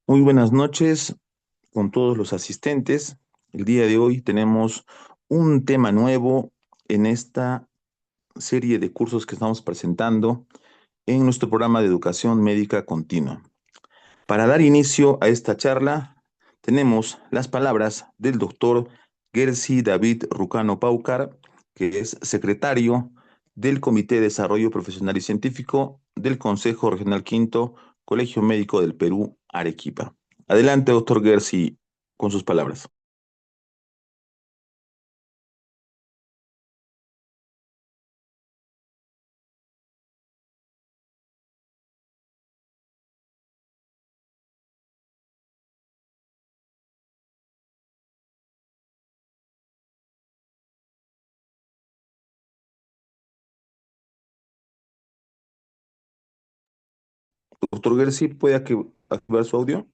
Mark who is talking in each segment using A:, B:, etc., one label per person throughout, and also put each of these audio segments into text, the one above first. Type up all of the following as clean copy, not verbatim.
A: Muy buenas noches con todos los asistentes. El día de hoy tenemos un tema nuevo en esta serie de cursos que estamos presentando en nuestro programa de educación médica continua. Para dar inicio a esta charla, tenemos las palabras del doctor Gersi David Rucano Paucar, que es secretario del Comité de Desarrollo Profesional y Científico del Consejo Regional Quinto, Colegio Médico del Perú, Arequipa. Adelante, doctor Gersi, con sus palabras. Doctor Gersi, ¿puede activar su audio?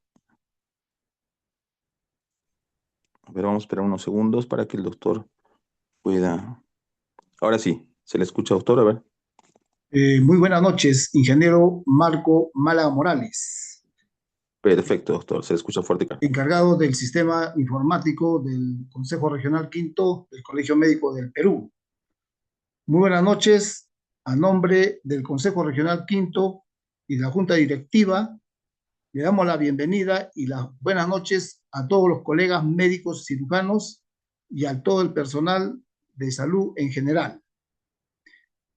A: A ver, vamos a esperar unos segundos para que el doctor pueda. Ahora sí, se le escucha, doctor, a ver.
B: Muy buenas noches, ingeniero Marco Málaga Morales,
A: Perfecto, doctor, se le escucha fuerte y claro.
B: encargado del sistema informático del Consejo Regional Quinto del Colegio Médico del Perú. Muy buenas noches, a nombre del Consejo Regional Quinto y de la Junta Directiva, le damos la bienvenida y las buenas noches a todos los colegas médicos cirujanos y a todo el personal de salud en general.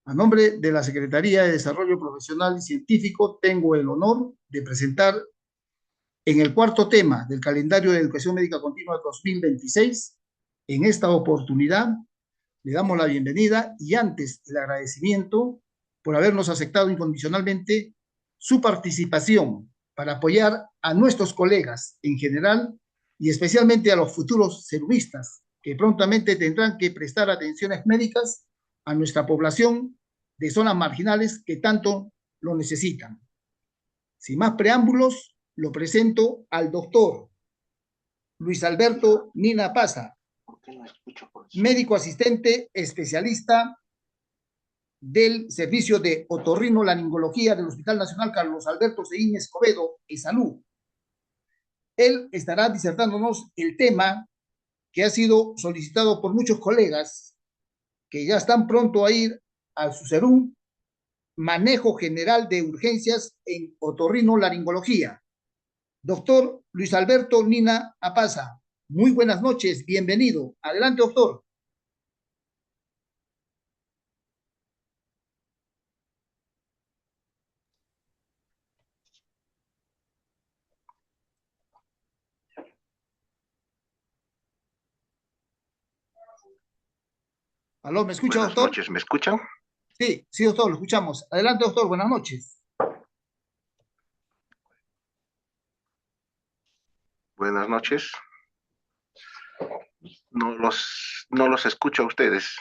B: A nombre de la Secretaría de Desarrollo Profesional y Científico, tengo el honor de presentar en el cuarto tema del calendario de educación médica continua 2026. En esta oportunidad le damos la bienvenida y antes el agradecimiento por habernos aceptado incondicionalmente su participación para apoyar a nuestros colegas en general y especialmente a los futuros servilistas que prontamente tendrán que prestar atenciones médicas a nuestra población de zonas marginales que tanto lo necesitan. Sin más preámbulos, lo presento al doctor Luis Alberto Nina Paza, médico asistente especialista del Servicio de Otorrinolaringología del Hospital Nacional Carlos Alberto Seín Escobedo, ESALU. Él estará disertándonos el tema que ha sido solicitado por muchos colegas que ya están pronto a ir al SUSERUM, manejo general de urgencias en otorrinolaringología. Doctor Luis Alberto Nina Apaza, muy buenas noches, bienvenido. Adelante, doctor. ¿Aló, me escucha,
C: Buenas
B: doctor?
C: noches, ¿me escuchan?
B: Sí, sí, doctor, lo escuchamos. Adelante, doctor, buenas noches.
C: Buenas noches. No los escucho a ustedes.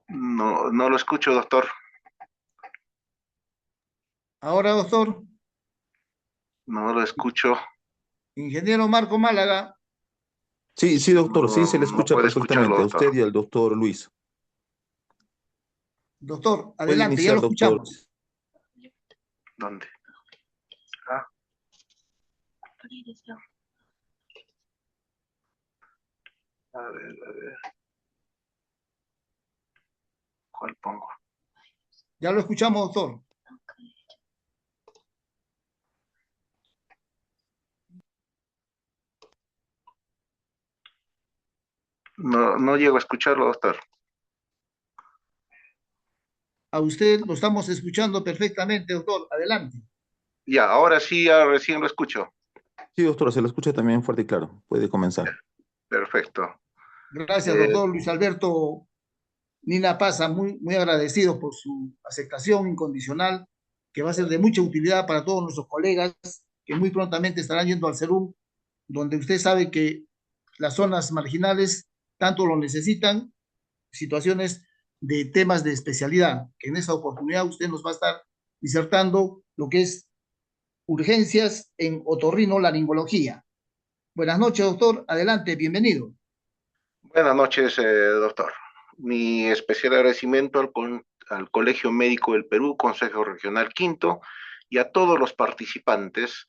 C: No lo escucho, doctor.
B: Ahora, doctor,
C: No lo escucho.
B: ingeniero Marco Málaga,
A: Sí, sí, doctor, sí, se le
C: No
A: escucha
C: puede escucharlo,
A: perfectamente a
C: doctor.
A: usted y al doctor Luis.
B: doctor,
A: Puede
B: adelante, ya
A: iniciar,
B: lo
A: doctor.
B: escuchamos.
C: ¿Dónde? Ah, a ver, ¿cuál pongo?
B: Ya lo escuchamos, doctor.
C: No llego a escucharlo, doctor.
B: A usted lo estamos escuchando perfectamente, doctor. Adelante.
C: Ya, ahora sí, ya recién lo escucho.
A: Sí, doctor, se le escucha también fuerte y claro. Puede comenzar.
C: Perfecto.
B: Gracias,
C: Eh,
B: doctor Luis Alberto Nina Paza, muy, muy agradecidos por su aceptación incondicional, que va a ser de mucha utilidad para todos nuestros colegas que muy prontamente estarán yendo al CERUM, donde usted sabe que las zonas marginales tanto lo necesitan, situaciones de temas de especialidad, que en esa oportunidad usted nos va a estar disertando lo que es urgencias en otorrinolaringología. Buenas noches, doctor. Adelante, bienvenido.
C: Buenas noches, doctor. Mi especial agradecimiento al Colegio Médico del Perú, Consejo Regional Quinto, y a todos los participantes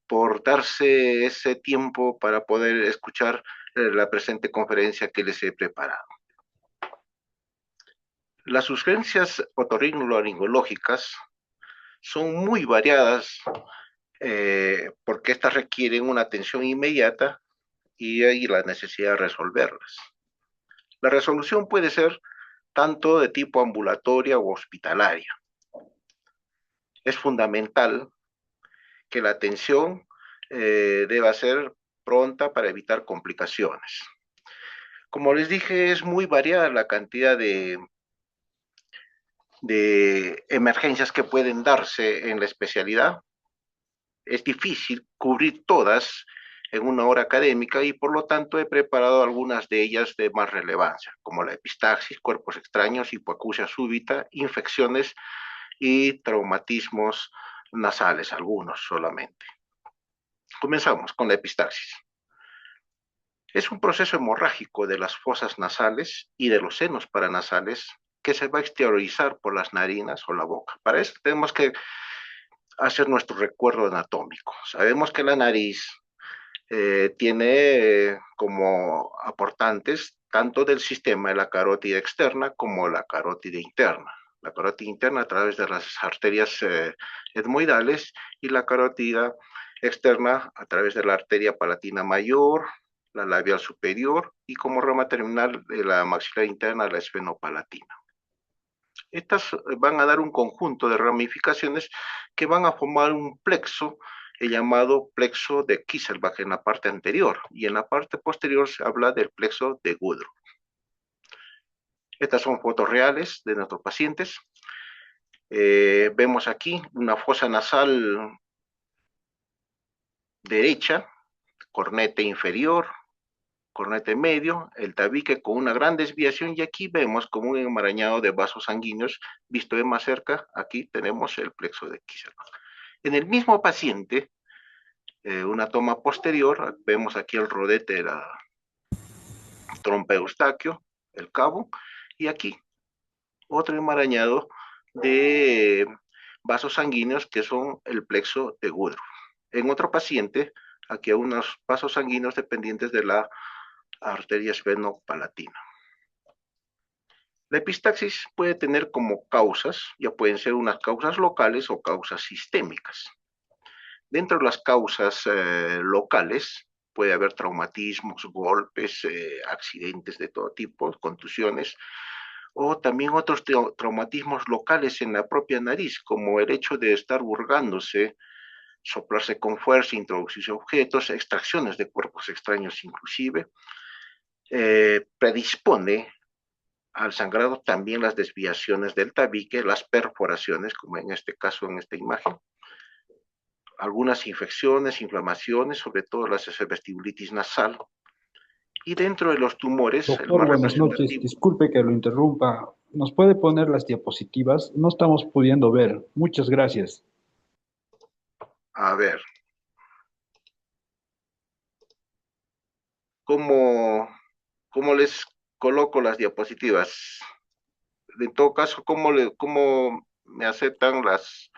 C: por darse ese tiempo para poder escuchar la presente conferencia que les he preparado. Las urgencias otorrinolaringológicas son muy variadas porque estas requieren una atención inmediata y hay la necesidad de resolverlas. La resolución puede ser tanto de tipo ambulatoria o hospitalaria. Es fundamental que la atención deba ser pronta para evitar complicaciones. Como les dije, es muy variada la cantidad de emergencias que pueden darse en la especialidad. Es difícil cubrir todas en una hora académica y por lo tanto he preparado algunas de ellas de más relevancia, como la epistaxis, cuerpos extraños, hipoacusia súbita, infecciones y traumatismos nasales, algunos solamente. Comenzamos con la epistaxis. Es un proceso hemorrágico de las fosas nasales y de los senos paranasales que se va a exteriorizar por las narinas o la boca. Para eso tenemos que hacer nuestro recuerdo anatómico. Sabemos que la nariz tiene como aportantes tanto del sistema de la carótida externa como la carótida interna. La carótida interna a través de las arterias etmoidales y la carótida externa a través de la arteria palatina mayor, la labial superior y como rama terminal de la maxilar interna, la esfenopalatina. Estas van a dar un conjunto de ramificaciones que van a formar un plexo, el llamado plexo de Kieselbach en la parte anterior, y en la parte posterior se habla del plexo de Woodruff. Estas son fotos reales de nuestros pacientes. Vemos aquí una fosa nasal derecha, cornete inferior, cornete medio, el tabique con una gran desviación y aquí vemos como un enmarañado de vasos sanguíneos, visto de más cerca, aquí tenemos el plexo de Kieselbach. En el mismo paciente, una toma posterior, vemos aquí el rodete de la trompa eustaquio, el cabo, y aquí otro enmarañado de vasos sanguíneos que son el plexo de Woodruff. En otro paciente, aquí hay unos vasos sanguíneos dependientes de la arteria esfenopalatina. La epistaxis puede tener como causas, ya pueden ser unas causas locales o causas sistémicas. Dentro de las causas locales puede haber traumatismos, golpes, accidentes de todo tipo, contusiones, o también otros traumatismos locales en la propia nariz, como el hecho de estar hurgándose, soplarse con fuerza, introducirse objetos, extracciones de cuerpos extraños inclusive, predispone al sangrado también las desviaciones del tabique, las perforaciones, como en este caso, en esta imagen, algunas infecciones, inflamaciones, sobre todo la vestibulitis nasal, y dentro de los tumores, el
D: Doctor,
C: más
D: buenas noches.
C: representativo.
D: Disculpe que lo interrumpa. ¿Nos puede poner las diapositivas? No estamos pudiendo ver. Muchas gracias.
C: A ver, ¿cómo les coloco las diapositivas? En todo caso, ¿cómo me aceptan las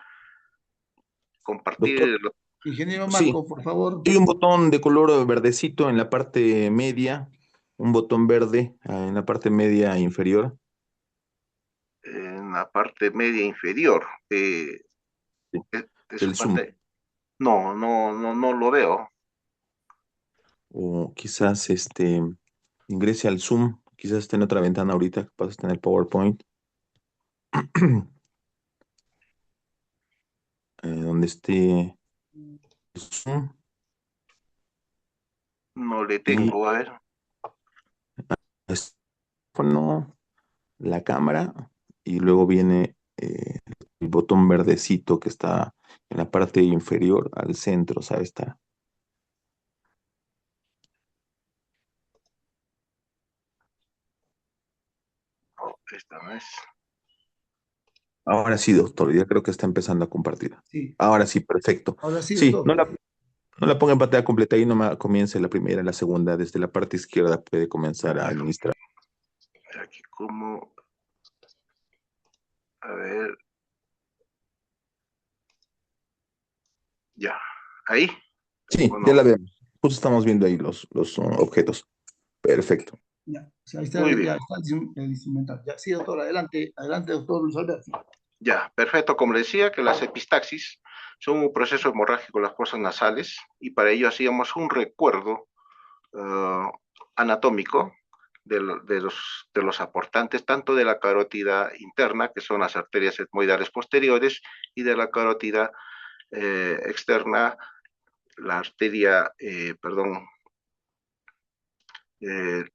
A: Doctor,
C: compartir?
B: Ingeniero
A: sí,
B: Marco, por favor.
A: hay un botón de color verdecito en la parte media, un botón verde en la parte media inferior.
C: En la parte media inferior
A: Sí,
C: de su
A: del Zoom.
C: pantalla? No lo veo.
A: O quizás ingrese al Zoom, quizás esté en otra ventana ahorita, capaz está en el PowerPoint, donde esté el Zoom
C: No le
A: y
C: tengo, a ver.
A: el teléfono, la cámara y luego viene el botón verdecito que está en la parte inferior al centro, ¿sabes? Está.
C: No, esta no es.
A: Ahora sí, doctor, ya creo que está empezando a compartir.
B: Sí,
A: Ahora sí, perfecto.
B: ahora sí,
A: Sí,
B: doctor.
A: no la ponga en pantalla completa y no me comience la primera, la segunda, desde la parte izquierda puede comenzar a administrar.
C: Aquí como A ver, ya, ahí,
A: Sí,
C: ¿o
A: ya
C: no?
A: la vemos. Justo estamos viendo ahí los objetos. Perfecto.
B: Ya, o sea, ahí está,
C: Muy bien,
B: ya está el instrumental. Ya, sí, doctor, adelante, adelante, doctor Luis Alberto.
C: ya, perfecto. Como le decía, que las epistaxis son un proceso hemorrágico de las fosas nasales y para ello hacíamos un recuerdo uh, anatómico de los aportantes, tanto de la carótida interna, que son las arterias etmoidales posteriores, y de la carótida externa, la arteria, perdón, eh,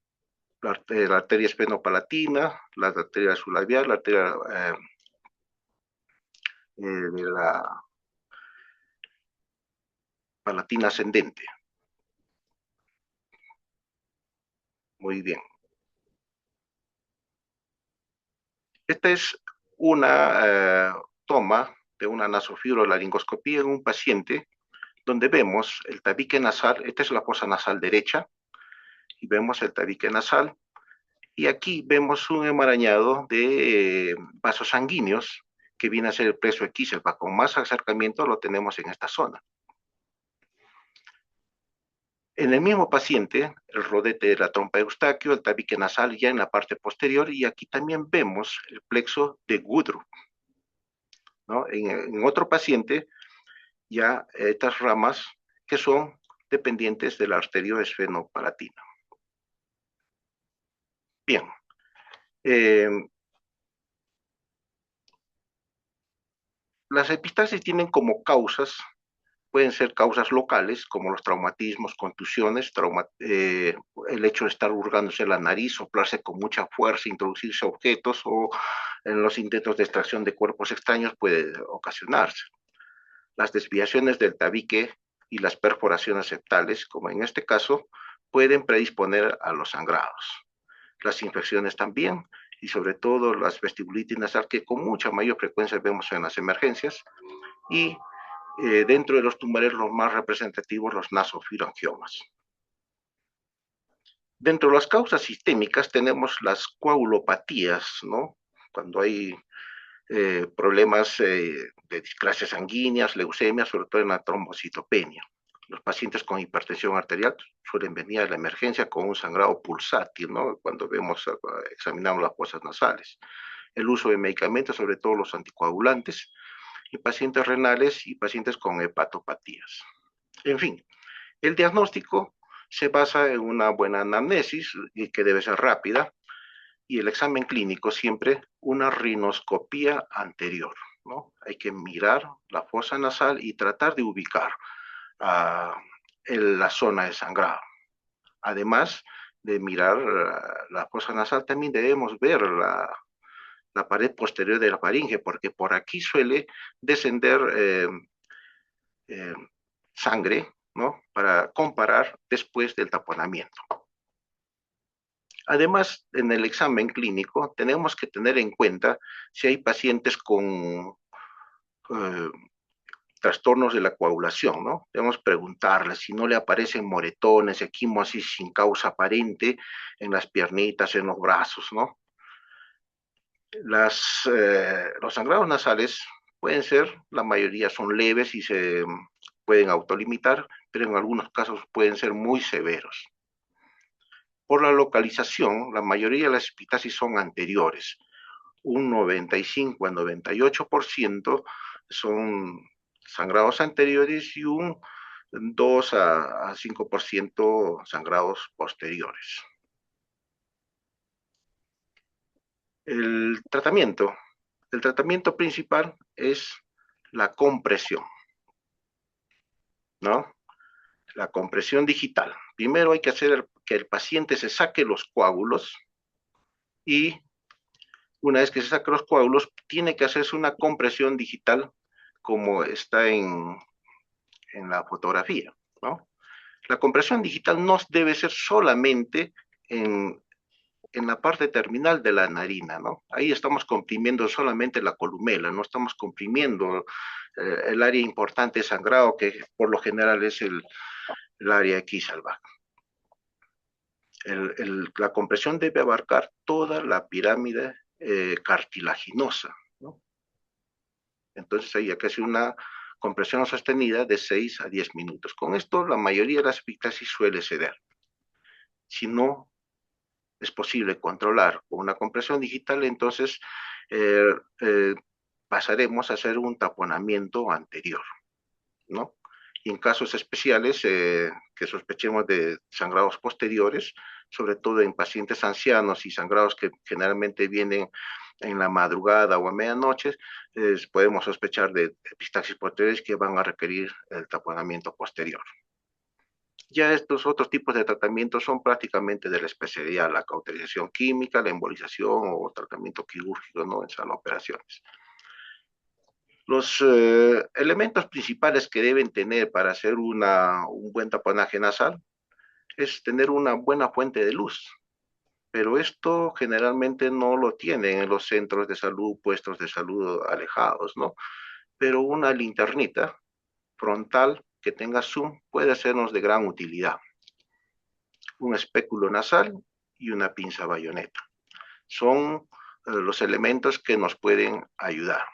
C: la arteria espenopalatina, la arteria sublabial, la arteria de la palatina ascendente. Muy bien. Esta es una toma de una nasofibrolaringoscopía en un paciente donde vemos el tabique nasal, esta es la fosa nasal derecha, y vemos el tabique nasal, y aquí vemos un enmarañado de vasos sanguíneos que viene a ser el plexo equíselpa. Con más acercamiento lo tenemos en esta zona. En el mismo paciente, el rodete de la trompa de Eustaquio, el tabique nasal ya en la parte posterior, y aquí también vemos el plexo de Woodruff, ¿no? En otro paciente, ya estas ramas que son dependientes de la arterioesfenopalatina. Bien. Las epistaxis tienen como causas, pueden ser causas locales, como los traumatismos, contusiones, el hecho de estar hurgándose la nariz, soplarse con mucha fuerza, introducirse objetos, o en los intentos de extracción de cuerpos extraños puede ocasionarse. Las desviaciones del tabique y las perforaciones septales, como en este caso, pueden predisponer a los sangrados. Las infecciones también, y sobre todo las vestibulitis nasal, que con mucha mayor frecuencia vemos en las emergencias, y dentro de los tumores los más representativos, los nasofilangiomas. Dentro de las causas sistémicas tenemos las coagulopatías, ¿no? Cuando hay problemas de displasia sanguíneas, leucemia, sobre todo en la trombocitopenia. Los pacientes con hipertensión arterial suelen venir a la emergencia con un sangrado pulsátil, ¿no? Cuando examinamos las fosas nasales. El uso de medicamentos, sobre todo los anticoagulantes, y pacientes renales y pacientes con hepatopatías. En fin, el diagnóstico se basa en una buena anamnesis, y que debe ser rápida, y el examen clínico siempre una rinoscopía anterior, ¿no? Hay que mirar la fosa nasal y tratar de ubicar la zona de sangrado. Además de mirar la fosa nasal, también debemos ver la pared posterior de la faringe, porque por aquí suele descender sangre, ¿no? Para comparar después del taponamiento. Además, en el examen clínico tenemos que tener en cuenta si hay pacientes con trastornos de la coagulación, ¿no? Debemos preguntarles si no le aparecen moretones, equimosis sin causa aparente en las piernitas, en los brazos, ¿no? Los sangrados nasales pueden ser, la mayoría son leves y se pueden autolimitar, pero en algunos casos pueden ser muy severos. Por la localización, la mayoría de las epistaxis son anteriores. Un 95 a 98% son sangrados anteriores y un 2 a 5% sangrados posteriores. El tratamiento principal es la compresión, ¿no? La compresión digital. Primero hay que hacer que el paciente se saque los coágulos, y una vez que se saque los coágulos, tiene que hacerse una compresión digital como está en la fotografía, ¿no? La compresión digital no debe ser solamente en la parte terminal de la narina, ¿no? Ahí estamos comprimiendo solamente la columela, no estamos comprimiendo el área importante de sangrado, que por lo general es el área equisalva. La compresión debe abarcar toda la pirámide cartilaginosa, ¿no? Entonces hay que hacer una compresión sostenida de 6 a 10 minutos. Con esto la mayoría de las epictasis suele ceder. Si no es posible controlar con una compresión digital, entonces eh, eh, pasaremos a hacer un taponamiento anterior, ¿no? Y en casos especiales que sospechemos de sangrados posteriores, sobre todo en pacientes ancianos y sangrados que generalmente vienen en la madrugada o a medianoche, podemos sospechar de epistaxis posteriores que van a requerir el taponamiento posterior. Ya estos otros tipos de tratamientos son prácticamente de la especialidad, la cauterización química, la embolización o tratamiento quirúrgico, ¿no? En sala de operaciones. Los elementos principales que deben tener para hacer un buen taponaje nasal es tener una buena fuente de luz, pero esto generalmente no lo tienen en los centros de salud, puestos de salud alejados, ¿no? Pero una linternita frontal que tenga zoom puede sernos de gran utilidad. Un espéculo nasal y una pinza bayoneta. Son los elementos que nos pueden ayudar.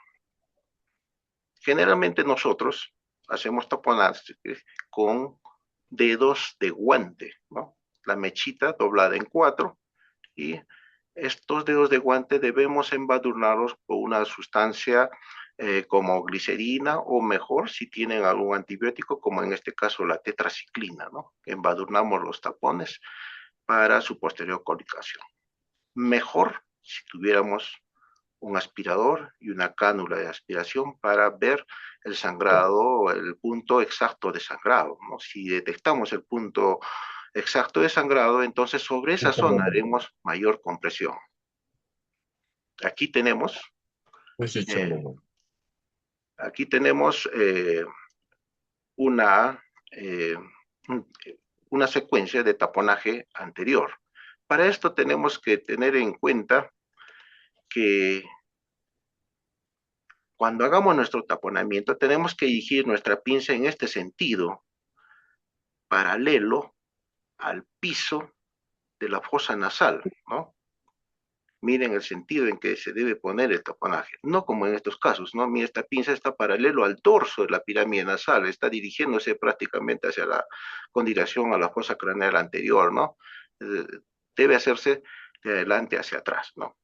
C: Generalmente nosotros hacemos taponaje con dedos de guante, ¿no? La mechita doblada en 4 y estos dedos de guante debemos embadurnarlos con una sustancia como glicerina o mejor si tienen algún antibiótico como en este caso la tetraciclina, ¿no? Embadurnamos los tapones para su posterior colocación. Mejor si tuviéramos un aspirador y una cánula de aspiración para ver el sangrado, el punto exacto de sangrado, ¿no? Si detectamos el punto exacto de sangrado, entonces sobre esa zona haremos mayor compresión. Aquí tenemos, eh, aquí tenemos una, eh, una secuencia de taponaje anterior. Para esto tenemos que tener en cuenta que cuando hagamos nuestro taponamiento tenemos que dirigir nuestra pinza en este sentido, paralelo al piso de la fosa nasal, ¿no? Miren el sentido en que se debe poner el taponaje, no como en estos casos, ¿no? Mira, esta pinza está paralelo al dorso de la pirámide nasal, está dirigiéndose prácticamente hacia con dirección a la fosa craneal anterior, ¿no? Debe hacerse de adelante hacia atrás, ¿no?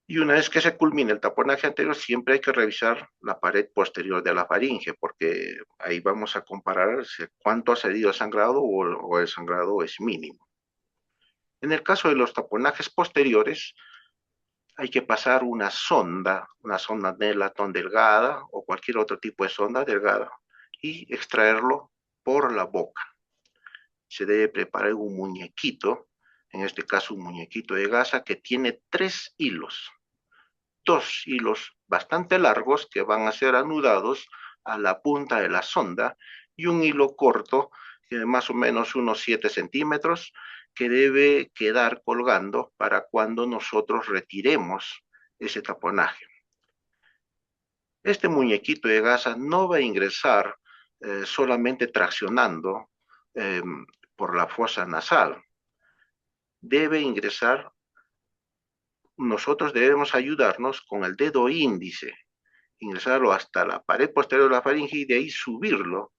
C: Y una vez que se culmine el taponaje anterior, siempre hay que revisar la pared posterior de la faringe, porque ahí vamos a comparar cuánto ha cedido el sangrado o el sangrado es mínimo. En el caso de los taponajes posteriores, hay que pasar una sonda Nelaton delgada o cualquier otro tipo de sonda delgada y extraerlo por la boca. Se debe preparar un muñequito, en este caso un muñequito de gasa que tiene 3 hilos. 2 hilos bastante largos que van a ser anudados a la punta de la sonda y un hilo corto de más o menos unos 7 centímetros que debe quedar colgando para cuando nosotros retiremos ese taponaje. Este muñequito de gasa no va a ingresar solamente traccionando por la fosa nasal. Debe ingresar, nosotros debemos ayudarnos con el dedo índice, ingresarlo hasta la pared posterior de la faringe y de ahí subirlo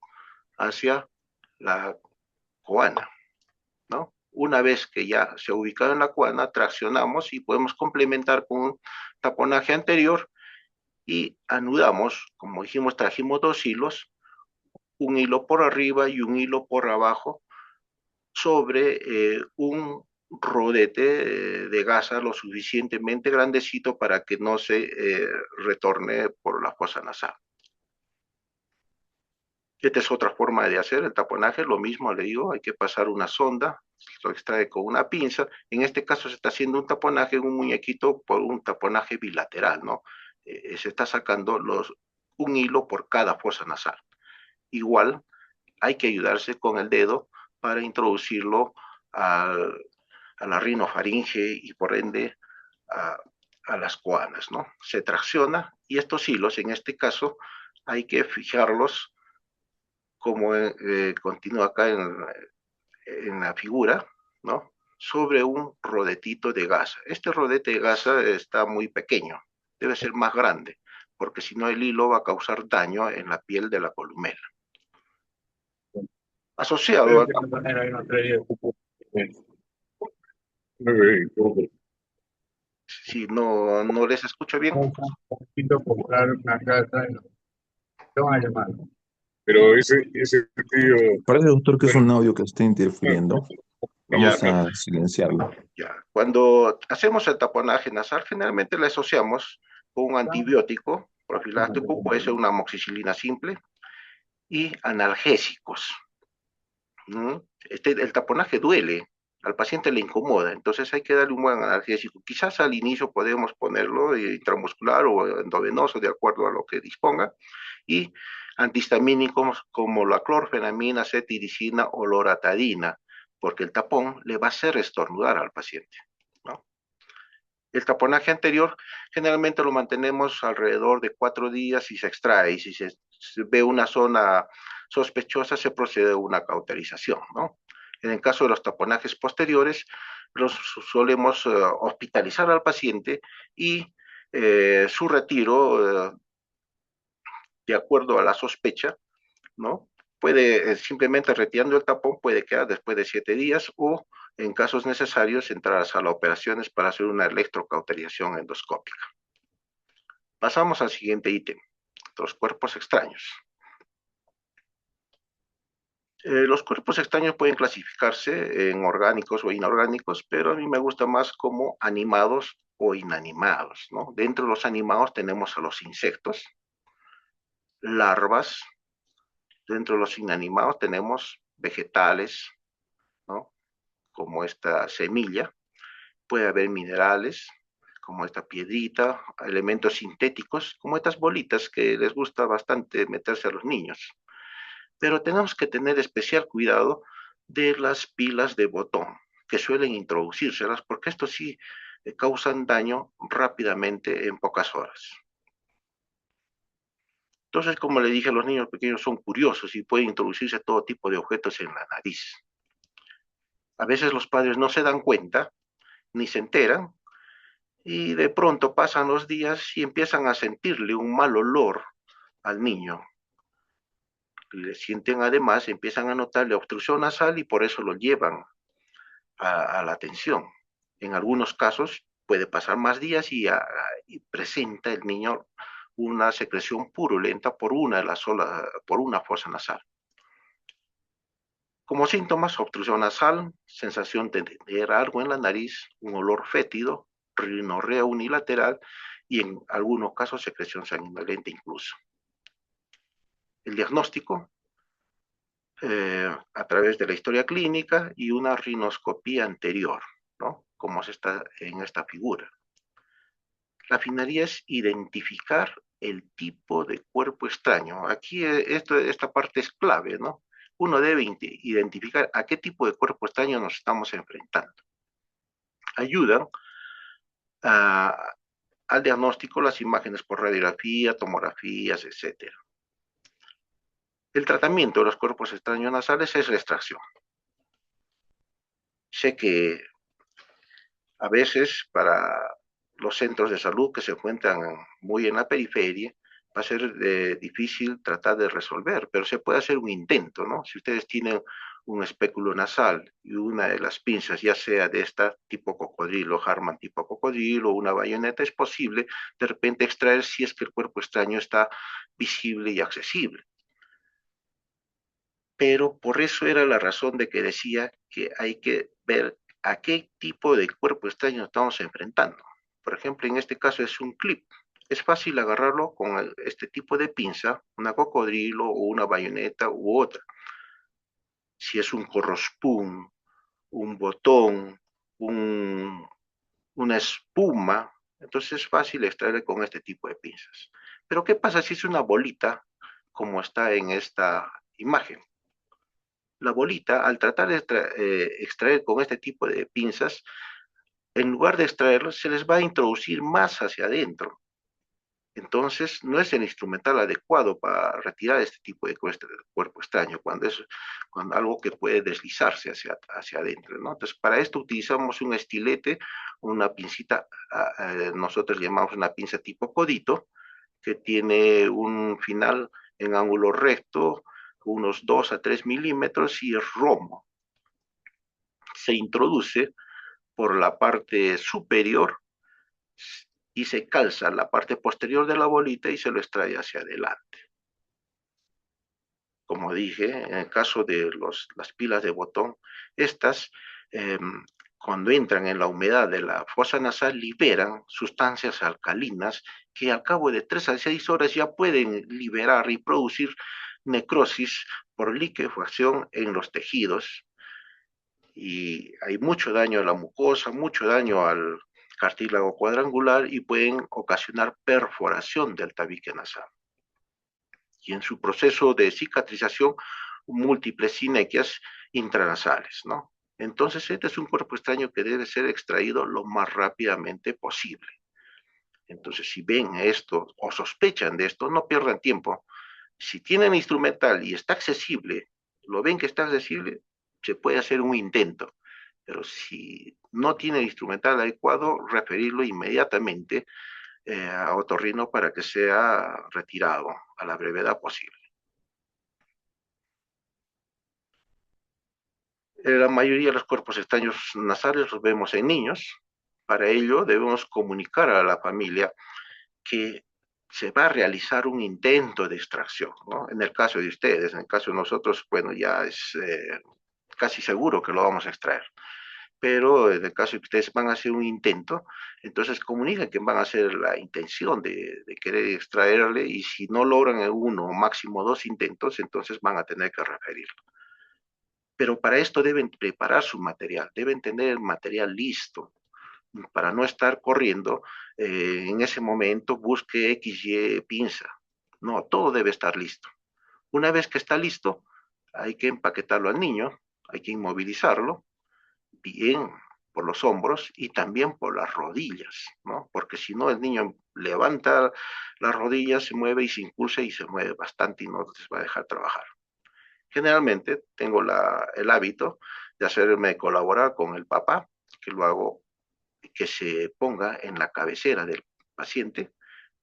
C: hacia la coana, ¿no? Una vez que ya se ha ubicado en la coana, traccionamos y podemos complementar con un taponaje anterior y anudamos, como dijimos, trajimos 2 hilos, un hilo por arriba y un hilo por abajo sobre un rodete de gasa lo suficientemente grandecito para que no se retorne por la fosa nasal. Esta es otra forma de hacer el taponaje, lo mismo le digo, hay que pasar una sonda, lo extrae con una pinza, en este caso se está haciendo un taponaje en un muñequito por un taponaje bilateral, ¿no? Se está sacando un hilo por cada fosa nasal. Igual hay que ayudarse con el dedo para introducirlo a la rinofaringe y por ende a las coanas, ¿no? Se tracciona y estos hilos, en este caso, hay que fijarlos como continúa acá en la figura, ¿no? sobre un rodetito de gasa. Este rodete de gasa está muy pequeño, debe ser más grande, porque si no el hilo va a causar daño en la piel de la columela. Asociado a... Si no les escucho bien.
E: Comprar una casa en pero ese tío,
A: Parece, doctor, que es un
E: bueno,
A: audio que está interfiriendo.
C: Ya,
A: Vamos a silenciarlo.
C: ya. Cuando hacemos el taponaje nasal, generalmente le asociamos con un antibiótico profiláctico, puede ser una amoxicilina simple, y analgésicos. El taponaje duele, al paciente le incomoda, entonces hay que darle un buen analgésico. Quizás al inicio podemos ponerlo intramuscular o endovenoso, de acuerdo a lo que disponga, y antihistamínicos como la clorfenamina, cetirizina o loratadina, porque el tapón le va a hacer estornudar al paciente, ¿no? El taponaje anterior generalmente lo mantenemos alrededor de 4 días y se extrae, y si se ve una zona sospechosa se procede a una cauterización, ¿no? En el caso de los taponajes posteriores, los solemos hospitalizar al paciente y su retiro, de acuerdo a la sospecha, ¿no? Puede, simplemente retirando el tapón, puede quedar después de 7 días o, en casos necesarios, entrar a la sala de operaciones para hacer una electrocauterización endoscópica. Pasamos al siguiente ítem, los cuerpos extraños. Los cuerpos extraños pueden clasificarse en orgánicos o inorgánicos, pero a mí me gusta más como animados o inanimados, ¿no? Dentro de los animados tenemos a los insectos, larvas. Dentro de los inanimados tenemos vegetales, ¿no? Como esta semilla. Puede haber minerales, como esta piedrita, elementos sintéticos, como estas bolitas que les gusta bastante meterse a los niños. Pero tenemos que tener especial cuidado de las pilas de botón, que suelen introducírselas, porque esto sí causan daño rápidamente en pocas horas. Entonces, como le dije, los niños pequeños son curiosos y pueden introducirse todo tipo de objetos en la nariz. A veces los padres no se dan cuenta, ni se enteran, y de pronto pasan los días y empiezan a sentirle un mal olor al niño. Le sienten además, empiezan a notarle obstrucción nasal y por eso lo llevan a la atención. En algunos casos puede pasar más días y presenta el niño una secreción purulenta por por una fosa nasal. Como síntomas, obstrucción nasal, sensación de tener algo en la nariz, un olor fétido, rinorrea unilateral y en algunos casos secreción sanguinolenta incluso. El diagnóstico, a través de la historia clínica y una rinoscopía anterior, ¿no? Como se está en esta figura. La finalidad es identificar el tipo de cuerpo extraño. Aquí esta parte es clave, ¿no? Uno debe identificar a qué tipo de cuerpo extraño nos estamos enfrentando. Ayudan al diagnóstico las imágenes por radiografía, tomografías, etc. El tratamiento de los cuerpos extraños nasales es la extracción. Sé que a veces para los centros de salud que se encuentran muy en la periferia, va a ser difícil tratar de resolver, pero se puede hacer un intento, ¿no? Si ustedes tienen un espéculo nasal y una de las pinzas, ya sea de esta tipo cocodrilo, Harman tipo cocodrilo, o una bayoneta, es posible de repente extraer si es que el cuerpo extraño está visible y accesible. Pero por eso era la razón de que decía que hay que ver a qué tipo de cuerpo extraño estamos enfrentando. Por ejemplo, en este caso es un clip. Es fácil agarrarlo con este tipo de pinza, una cocodrilo o una bayoneta u otra. Si es un corrospun, un botón, una espuma, entonces es fácil extraer con este tipo de pinzas. Pero ¿qué pasa si es una bolita, como está en esta imagen? La bolita, al tratar de extraer con este tipo de pinzas, en lugar de extraerlo, se les va a introducir más hacia adentro. Entonces, no es el instrumental adecuado para retirar este tipo de cuerpo extraño, cuando algo que puede deslizarse hacia adentro, ¿no? Entonces, para esto utilizamos un estilete, una pincita, nosotros llamamos una pinza tipo codito, que tiene un final en ángulo recto, unos 2 a 3 milímetros, y es romo. Se introduce por la parte superior y se calza la parte posterior de la bolita y se lo extrae hacia adelante. Como dije, en el caso de las pilas de botón, estas, eh, cuando entran en la humedad de la fosa nasal, liberan sustancias alcalinas que al cabo de 3 a 6 horas ya pueden liberar y producir necrosis por liquefacción en los tejidos. Y hay mucho daño a la mucosa, mucho daño al cartílago cuadrangular y pueden ocasionar perforación del tabique nasal. Y en su proceso de cicatrización, múltiples sinequias intranasales, ¿no? Entonces, este es un cuerpo extraño que debe ser extraído lo más rápidamente posible. Entonces, si ven esto o sospechan de esto, no pierdan tiempo. Si tienen instrumental y está accesible, lo ven que está accesible, se puede hacer un intento. Pero si no tiene instrumental adecuado, referirlo inmediatamente a otorrino para que sea retirado a la brevedad posible. La mayoría de los cuerpos extraños nasales los vemos en niños. Para ello debemos comunicar a la familia que se va a realizar un intento de extracción, ¿no? En el caso de ustedes, en el caso de nosotros, bueno, ya es casi seguro que lo vamos a extraer. Pero en el caso de que ustedes van a hacer un intento, entonces comuniquen que van a hacer la intención de querer extraerle, y si no logran uno o máximo 2 intentos, entonces van a tener que referirlo. Pero para esto deben preparar su material, deben tener el material listo, para no estar corriendo en ese momento, busque X, Y, pinza. No, todo debe estar listo. Una vez que está listo, hay que empaquetarlo al niño, hay que inmovilizarlo bien por los hombros y también por las rodillas, ¿no? Porque si no, el niño levanta las rodillas, se mueve y se impulsa y se mueve bastante y no les va a dejar trabajar. Generalmente tengo el hábito de hacerme colaborar con el papá, que lo hago, que se ponga en la cabecera del paciente,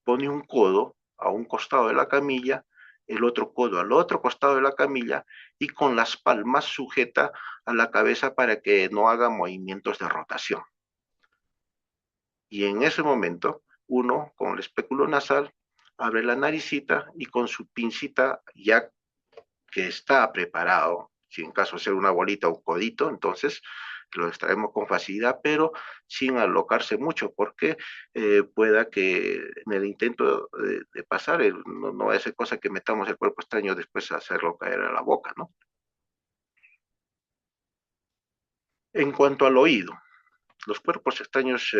C: pone un codo a un costado de la camilla, el otro codo al otro costado de la camilla, y con las palmas sujeta a la cabeza para que no haga movimientos de rotación. Y en ese momento, uno con el espéculo nasal abre la naricita y con su pincita, ya que está preparado, si en caso de ser una bolita o un codito, entonces lo extraemos con facilidad, pero sin alocarse mucho, porque pueda que en el intento de pasar, no es cosa que metamos el cuerpo extraño después a hacerlo caer a la boca, ¿no? En cuanto al oído, los cuerpos extraños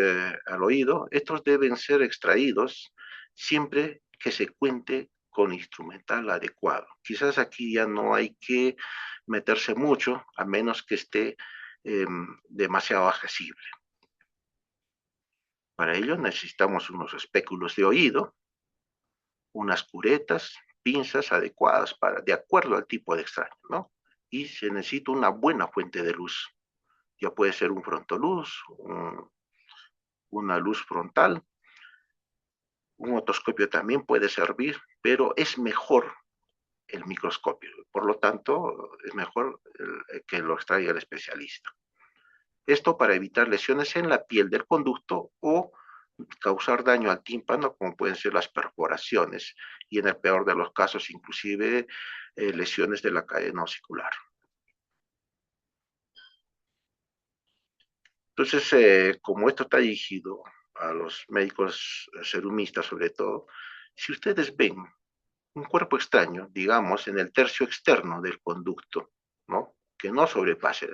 C: al oído, estos deben ser extraídos siempre que se cuente con instrumental adecuado. Quizás aquí ya no hay que meterse mucho, a menos que esté demasiado accesible. Para ello necesitamos unos espéculos de oído, unas curetas, pinzas adecuadas de acuerdo al tipo de extraño, ¿no? Y se necesita una buena fuente de luz. Ya puede ser un frontoluz, una luz frontal. Un otoscopio también puede servir, pero es mejor el microscopio. Por lo tanto, es mejor que lo extraiga el especialista. Esto para evitar lesiones en la piel del conducto o causar daño al tímpano, como pueden ser las perforaciones, y en el peor de los casos, inclusive lesiones de la cadena osicular. Entonces, como esto está dirigido a los médicos serumistas sobre todo, si ustedes ven un cuerpo extraño, digamos, en el tercio externo del conducto, ¿no? Que no sobrepase,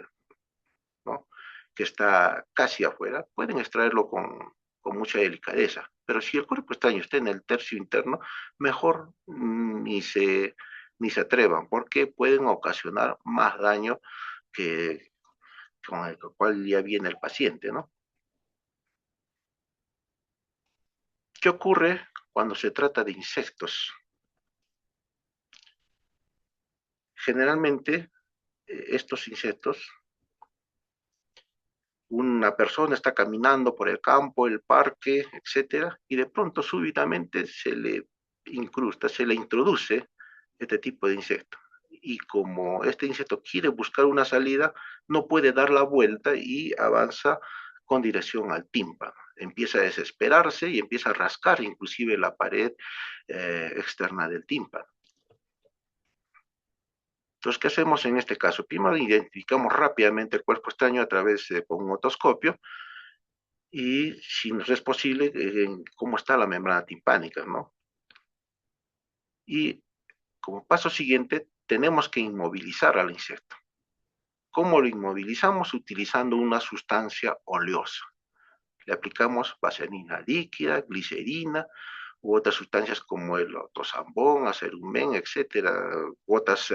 C: ¿no? Que está casi afuera, pueden extraerlo con mucha delicadeza. Pero si el cuerpo extraño está en el tercio interno, mejor ni se atrevan, porque pueden ocasionar más daño que con el cual ya viene el paciente, ¿no? ¿Qué ocurre cuando se trata de insectos. Generalmente, estos insectos, una persona está caminando por el campo, el parque, etcétera, y de pronto súbitamente se le incrusta, se le introduce este tipo de insecto. Y como este insecto quiere buscar una salida, no puede dar la vuelta y avanza con dirección al tímpano. Empieza a desesperarse y empieza a rascar inclusive la pared externa del tímpano. Entonces, ¿qué hacemos en este caso? Primero identificamos rápidamente el cuerpo extraño a través de con un otoscopio y, si nos es posible, cómo está la membrana timpánica, ¿no? Y como paso siguiente, tenemos que inmovilizar al insecto. ¿Cómo lo inmovilizamos? Utilizando una sustancia oleosa. Le aplicamos vaselina líquida, glicerina, u otras sustancias como el otosambón, acerumen, etcétera, gotas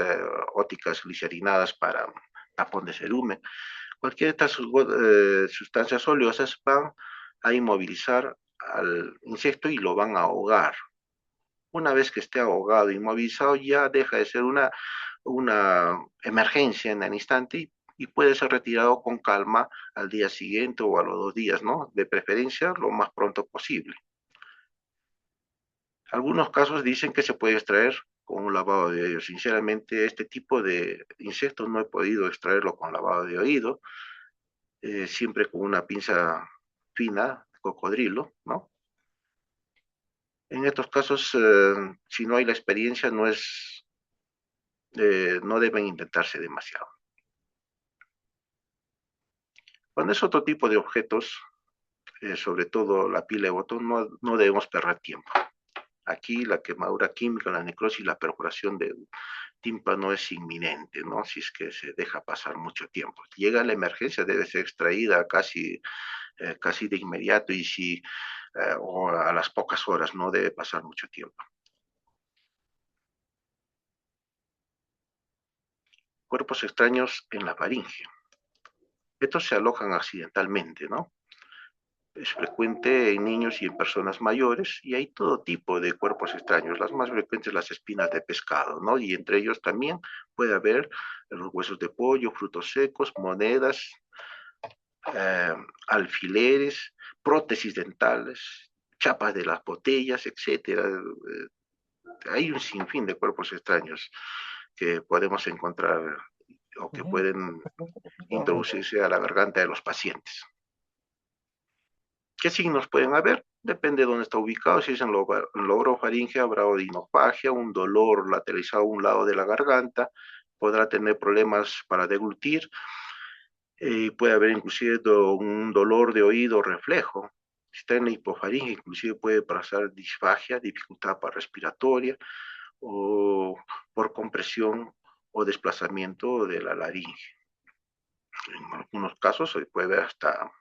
C: ópticas glicerinadas para tapón de cerumen. Cualquiera de estas sustancias oleosas van a inmovilizar al insecto y lo van a ahogar. Una vez que esté ahogado, inmovilizado, ya deja de ser una emergencia en el instante y puede ser retirado con calma al día siguiente o a los 2 días, ¿no? De preferencia lo más pronto posible. Algunos casos dicen que se puede extraer con un lavado de oído. Sinceramente, este tipo de insectos no he podido extraerlo con lavado de oído, siempre con una pinza fina, cocodrilo, ¿no? En estos casos, si no hay la experiencia, no deben intentarse demasiado. Cuando es otro tipo de objetos, sobre todo la pila de botón, no debemos perder tiempo. Aquí la quemadura química, la necrosis, la perforación del tímpano es inminente, ¿no? Si es que se deja pasar mucho tiempo. Llega la emergencia, debe ser extraída casi de inmediato o a las pocas horas, no debe pasar mucho tiempo. Cuerpos extraños en la faringe. Estos se alojan accidentalmente, ¿no? Es frecuente en niños y en personas mayores, y hay todo tipo de cuerpos extraños. Las más frecuentes, las espinas de pescado, ¿no? Y entre ellos también puede haber los huesos de pollo, frutos secos, monedas, alfileres, prótesis dentales, chapas de las botellas, etcétera. Hay un sinfín de cuerpos extraños que podemos encontrar o que pueden introducirse a la garganta de los pacientes. ¿Qué signos pueden haber? Depende de dónde está ubicado. Si es en la orofaringe, habrá odinofagia, un dolor lateralizado a un lado de la garganta, podrá tener problemas para deglutir, puede haber inclusive un dolor de oído reflejo. Si está en la hipofaringe, inclusive puede pasar disfagia, dificultad para respiratoria, o por compresión o desplazamiento de la laringe. En algunos casos se puede ver hasta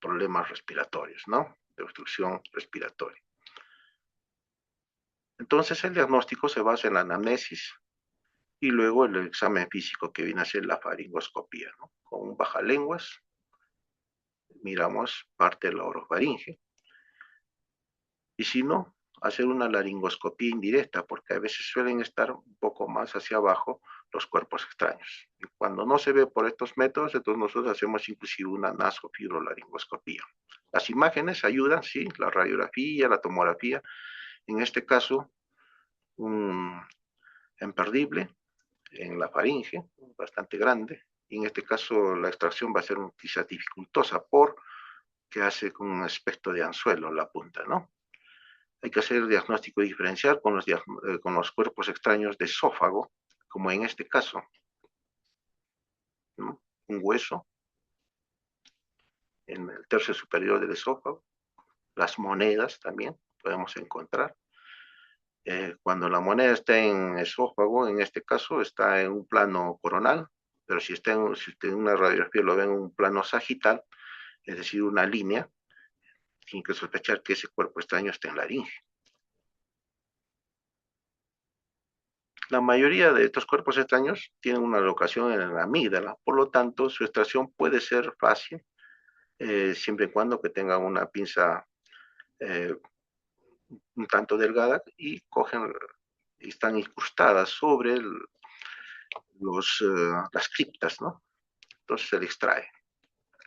C: problemas respiratorios, ¿no? De obstrucción respiratoria. Entonces el diagnóstico se basa en la anamnesis y luego el examen físico que viene a ser la faringoscopía, ¿no? Con un bajalenguas miramos parte de la orofaringe y si no, hacer una laringoscopía indirecta porque a veces suelen estar un poco más hacia abajo los cuerpos extraños. Y cuando no se ve por estos métodos, entonces nosotros hacemos inclusive una nasofibrolaringoscopía. Las imágenes ayudan, sí, la radiografía, la tomografía. En este caso, un imperdible en la faringe, bastante grande. Y en este caso, la extracción va a ser quizás dificultosa porque hace con un aspecto de anzuelo la punta, ¿no? Hay que hacer diagnóstico diferencial con los cuerpos extraños de esófago, como en este caso, ¿no? Un hueso en el tercio superior del esófago, las monedas también podemos encontrar. Cuando la moneda está en esófago, en este caso está en un plano coronal, pero si usted en una radiografía lo ve en un plano sagital, es decir, una línea, tiene que sospechar que ese cuerpo extraño está en laringe. La mayoría de estos cuerpos extraños tienen una locación en la amígdala, por lo tanto, su extracción puede ser fácil, siempre y cuando que tenga una pinza un tanto delgada y están incrustadas sobre las criptas, ¿no? Entonces se le extrae.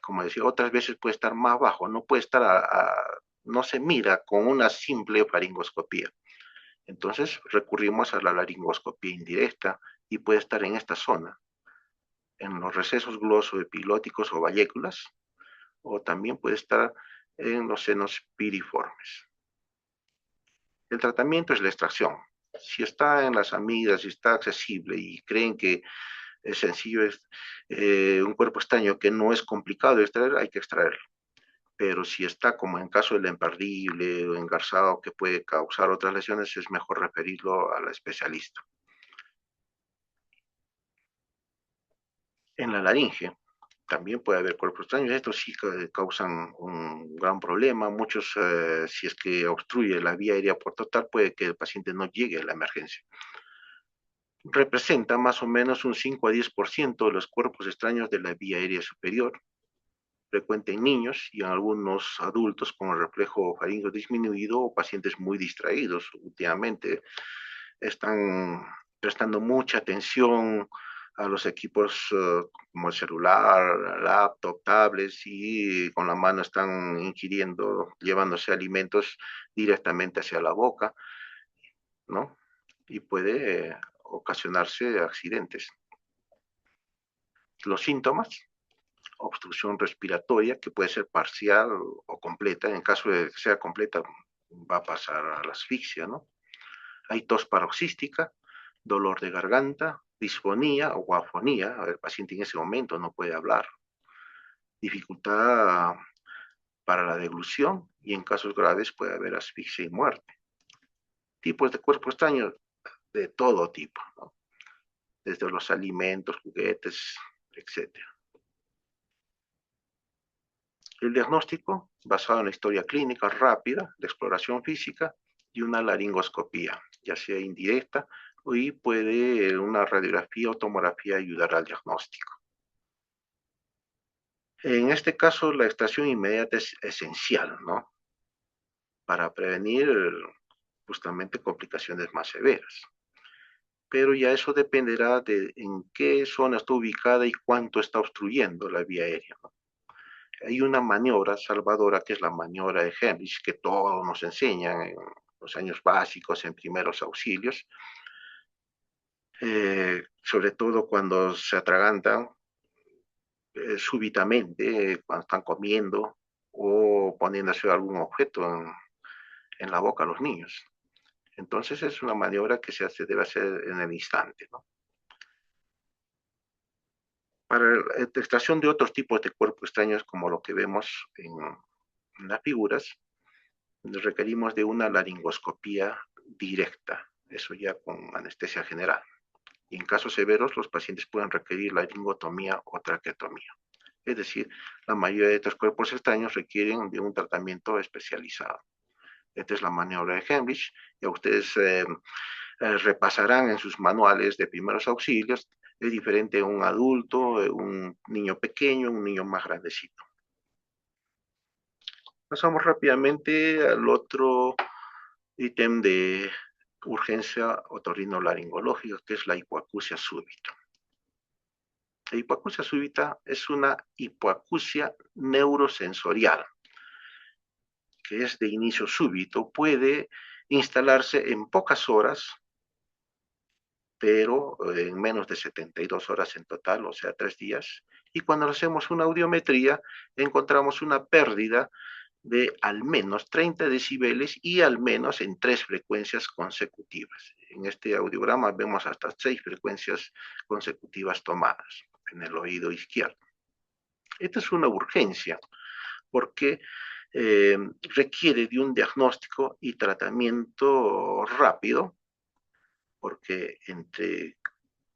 C: Como decía, otras veces puede estar más bajo, no puede estar no se mira con una simple faringoscopía. Entonces recurrimos a la laringoscopía indirecta y puede estar en esta zona, en los recesos glosoepilóticos o valléculas, o también puede estar en los senos piriformes. El tratamiento es la extracción. Si está en las amigas, si está accesible y creen que es sencillo, es un cuerpo extraño que no es complicado de extraer, hay que extraerlo. Pero si está como en caso del imperdible o engarzado que puede causar otras lesiones, es mejor referirlo al especialista. En la laringe también puede haber cuerpos extraños. Estos sí causan un gran problema. Muchos, si es que obstruye la vía aérea portal, puede que el paciente no llegue a la emergencia. Representa más o menos un 5 a 10% de los cuerpos extraños de la vía aérea superior, frecuente en niños y en algunos adultos con el reflejo faríngeo disminuido o pacientes muy distraídos. Últimamente están prestando mucha atención a los equipos como el celular, laptop, tablets y con la mano están ingiriendo, llevándose alimentos directamente hacia la boca, ¿no? Y puede ocasionarse accidentes. Los síntomas: obstrucción respiratoria, que puede ser parcial o completa. En caso de que sea completa, va a pasar a la asfixia, ¿no? Hay tos paroxística, dolor de garganta, disfonía o afonía. El paciente en ese momento no puede hablar. Dificultad para la deglución y en casos graves puede haber asfixia y muerte. Tipos de cuerpo extraño de todo tipo, ¿no? Desde los alimentos, juguetes, etc. El diagnóstico, basado en la historia clínica rápida, la exploración física y una laringoscopía, ya sea indirecta, y puede una radiografía o tomografía ayudar al diagnóstico. En este caso, la extracción inmediata es esencial, ¿no? Para prevenir justamente complicaciones más severas. Pero ya eso dependerá de en qué zona está ubicada y cuánto está obstruyendo la vía aérea, ¿no? Hay una maniobra salvadora que es la maniobra de Heimlich, que todos nos enseñan en los años básicos, en primeros auxilios, sobre todo cuando se atragantan súbitamente, cuando están comiendo o poniéndose algún objeto en la boca a los niños. Entonces es una maniobra que debe hacer en el instante, ¿no? Para la extracción de otros tipos de cuerpos extraños, como lo que vemos en las figuras, requerimos de una laringoscopía directa, eso ya con anestesia general. Y en casos severos, los pacientes pueden requerir laringotomía o traqueotomía. Es decir, la mayoría de estos cuerpos extraños requieren de un tratamiento especializado. Esta es la maniobra de Heimlich. Ya ustedes repasarán en sus manuales de primeros auxilios. Es diferente un adulto, un niño pequeño, un niño más grandecito. Pasamos rápidamente al otro ítem de urgencia otorrinolaringológica, que es la hipoacusia súbita. La hipoacusia súbita es una hipoacusia neurosensorial, que es de inicio súbito, puede instalarse en pocas horas, pero en menos de 72 horas en total, o sea, 3 días. Y cuando hacemos una audiometría, encontramos una pérdida de al menos 30 decibeles y al menos en 3 frecuencias consecutivas. En este audiograma vemos hasta 6 frecuencias consecutivas tomadas en el oído izquierdo. Esta es una urgencia porque requiere de un diagnóstico y tratamiento rápido, porque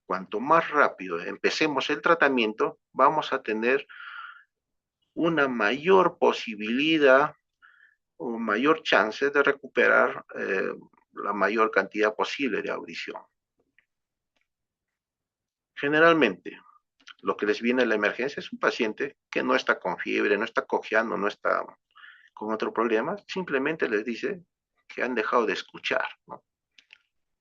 C: cuanto más rápido empecemos el tratamiento, vamos a tener una mayor posibilidad o mayor chance de recuperar la mayor cantidad posible de audición. Generalmente, lo que les viene a la emergencia es un paciente que no está con fiebre, no está cojeando, no está con otro problema, simplemente les dice que han dejado de escuchar, ¿no?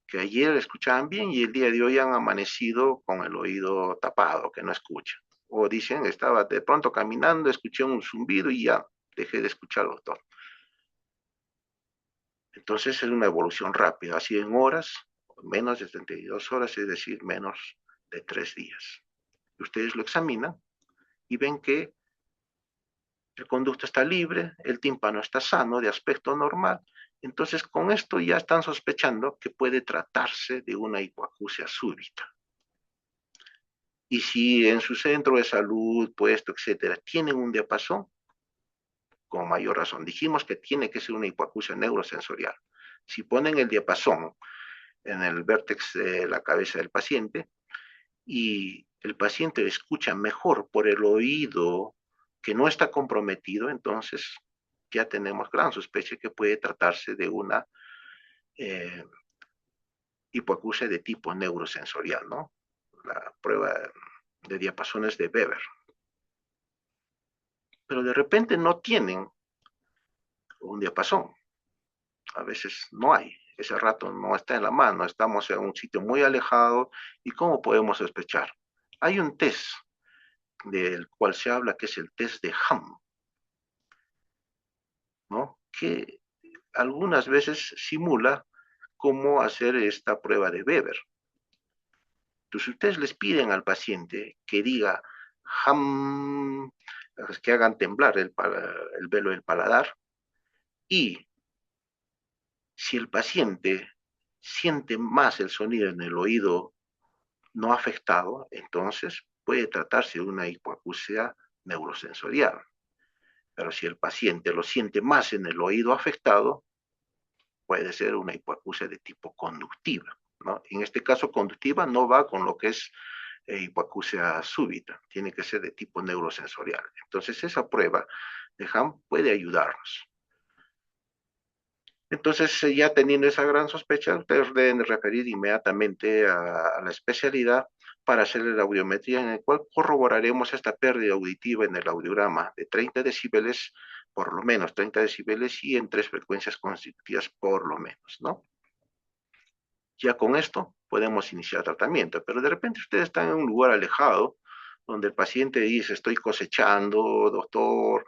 C: Que ayer escuchaban bien y el día de hoy han amanecido con el oído tapado, que no escuchan. O dicen, estaba de pronto caminando, escuché un zumbido y ya dejé de escucharlo todo. Entonces es una evolución rápida, así en horas, menos de 32 horas, es decir, menos de 3 días. Ustedes lo examinan y ven que el conducto está libre, el tímpano está sano, de aspecto normal. Entonces, con esto ya están sospechando que puede tratarse de una hipoacusia súbita. Y si en su centro de salud, puesto, etcétera, tienen un diapasón, con mayor razón. Dijimos que tiene que ser una hipoacusia neurosensorial. Si ponen el diapasón en el vértex de la cabeza del paciente y el paciente escucha mejor por el oído que no está comprometido, entonces ya tenemos gran sospecha que puede tratarse de una hipoacusia de tipo neurosensorial, ¿no? La prueba de diapasones de Weber. Pero de repente no tienen un diapasón. A veces no hay. Ese rato no está en la mano, estamos en un sitio muy alejado. ¿Y cómo podemos sospechar? Hay un test del cual se habla que es el test de Ham, ¿no? Que algunas veces simula cómo hacer esta prueba de Weber. Entonces ustedes les piden al paciente que diga Ham, que hagan temblar el velo del paladar, y si el paciente siente más el sonido en el oído no afectado, entonces puede tratarse de una hipoacusia neurosensorial. Pero si el paciente lo siente más en el oído afectado, puede ser una hipoacusia de tipo conductiva, ¿no? En este caso, conductiva no va con lo que es hipoacusia súbita, tiene que ser de tipo neurosensorial. Entonces, esa prueba de Ham puede ayudarnos. Entonces, ya teniendo esa gran sospecha, ustedes deben referir inmediatamente a la especialidad para hacer la audiometría, en el cual corroboraremos esta pérdida auditiva en el audiograma de 30 decibeles, por lo menos 30 decibeles, y en 3 frecuencias consecutivas por lo menos, ¿no? Ya con esto podemos iniciar tratamiento, pero de repente ustedes están en un lugar alejado, donde el paciente dice, estoy cosechando, doctor,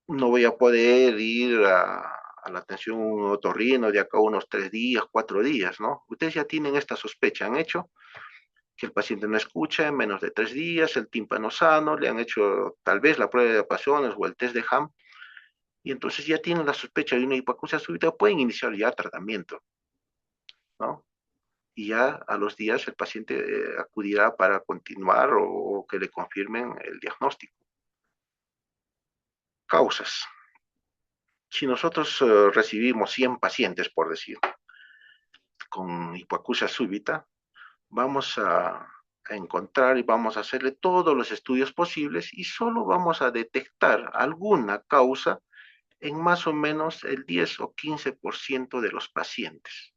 C: no voy a poder ir a la atención otorrino de acá unos 3 días, 4 días, ¿no? Ustedes ya tienen esta sospecha, han hecho que el paciente no escucha en menos de 3 días, el tímpano sano, le han hecho tal vez la prueba de pasiones o el test de Ham, y entonces ya tienen la sospecha de una hipoacusia súbita, pueden iniciar ya tratamiento, ¿no? Y ya a los días el paciente acudirá para continuar o que le confirmen el diagnóstico. Causas. Si nosotros recibimos 100 pacientes, por decir, con hipoacusia súbita, vamos a encontrar y vamos a hacerle todos los estudios posibles y solo vamos a detectar alguna causa en más o menos el 10 o 15% de los pacientes,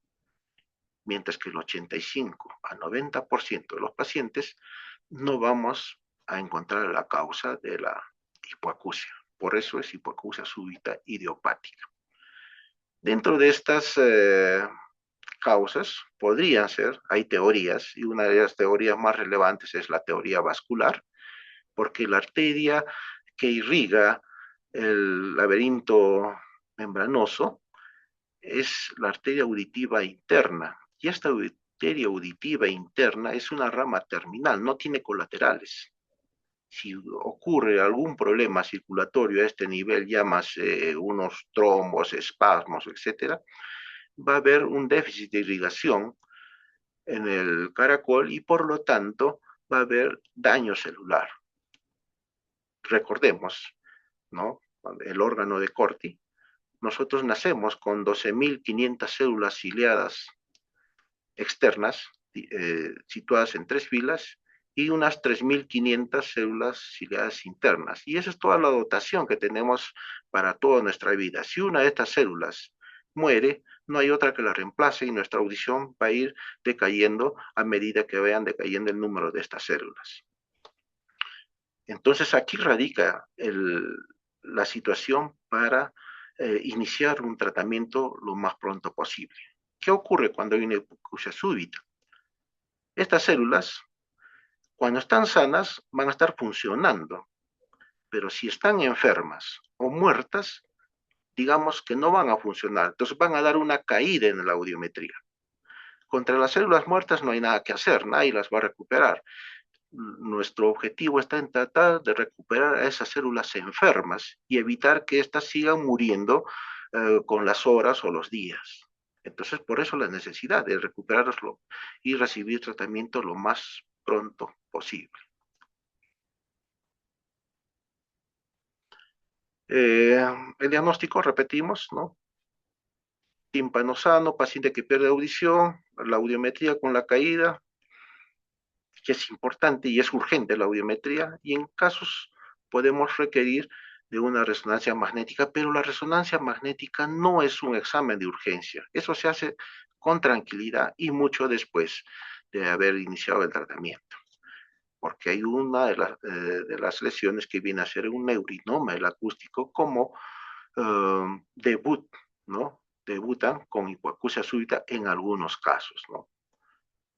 C: mientras que el 85 a 90% de los pacientes no vamos a encontrar la causa de la hipoacusia. Por eso es hipoacusia súbita idiopática. Dentro de estas causas podrían ser, hay teorías, y una de las teorías más relevantes es la teoría vascular, porque la arteria que irriga el laberinto membranoso es la arteria auditiva interna, y esta arteria auditiva interna es una rama terminal, no tiene colaterales. Si ocurre algún problema circulatorio a este nivel, llámase unos trombos, espasmos, etcétera, va a haber un déficit de irrigación en el caracol y por lo tanto va a haber daño celular. Recordemos, ¿no? El órgano de Corti, nosotros nacemos con 12.500 células ciliadas externas situadas en 3 filas y unas 3.500 células ciliadas internas. Y esa es toda la dotación que tenemos para toda nuestra vida. Si una de estas células muere, no hay otra que la reemplace y nuestra audición va a ir decayendo a medida que vayan decayendo el número de estas células. Entonces aquí radica la situación para iniciar un tratamiento lo más pronto posible. ¿Qué ocurre cuando hay una hipoacusia súbita? Estas células, cuando están sanas, van a estar funcionando, pero si están enfermas o muertas, digamos que no van a funcionar, entonces van a dar una caída en la audiometría. Contra las células muertas no hay nada que hacer, nadie las va a recuperar. Nuestro objetivo está en tratar de recuperar a esas células enfermas y evitar que éstas sigan muriendo con las horas o los días. Entonces, por eso la necesidad de recuperarlo y recibir tratamiento lo más pronto posible. El diagnóstico, repetimos, ¿no? Tímpano sano, paciente que pierde audición, la audiometría con la caída, que es importante y es urgente la audiometría, y en casos podemos requerir de una resonancia magnética, pero la resonancia magnética no es un examen de urgencia, eso se hace con tranquilidad y mucho después de haber iniciado el tratamiento, porque hay una de las lesiones que viene a ser un neurinoma, el acústico, como debut, ¿no? Debutan con hipoacusia súbita en algunos casos, ¿no?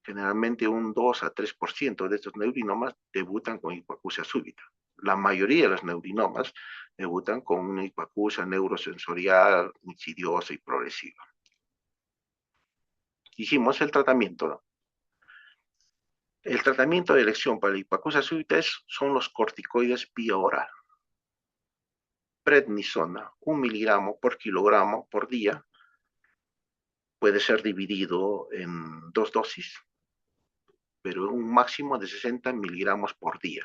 C: Generalmente un 2 a 3% de estos neurinomas debutan con hipoacusia súbita. La mayoría de los neurinomas debutan con una hipoacusia neurosensorial, insidiosa y progresiva. Hicimos el tratamiento, ¿no? El tratamiento de elección para la hipoacusia súbita son los corticoides vía oral. Prednisona, 1 miligramo por kilogramo por día, puede ser dividido en 2 dosis, pero un máximo de 60 miligramos por día.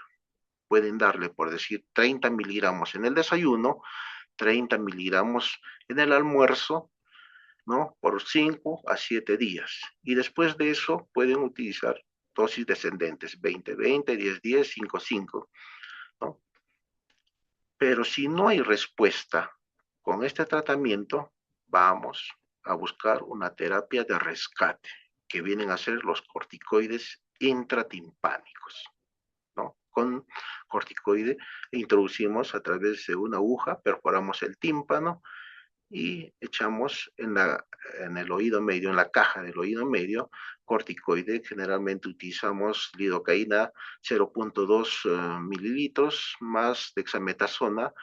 C: Pueden darle, por decir, 30 miligramos en el desayuno, 30 miligramos en el almuerzo, ¿no? Por 5 a 7 días. Y después de eso pueden utilizar dosis descendentes, 20-20, 10-10, 5-5, ¿no? Pero si no hay respuesta con este tratamiento, vamos a buscar una terapia de rescate, que vienen a ser los corticoides intratimpánicos, ¿no? Con corticoide introducimos a través de una aguja, perforamos el tímpano y echamos en el oído medio, en la caja del oído medio, corticoide. Generalmente utilizamos lidocaína 0.2 mililitros más dexametasona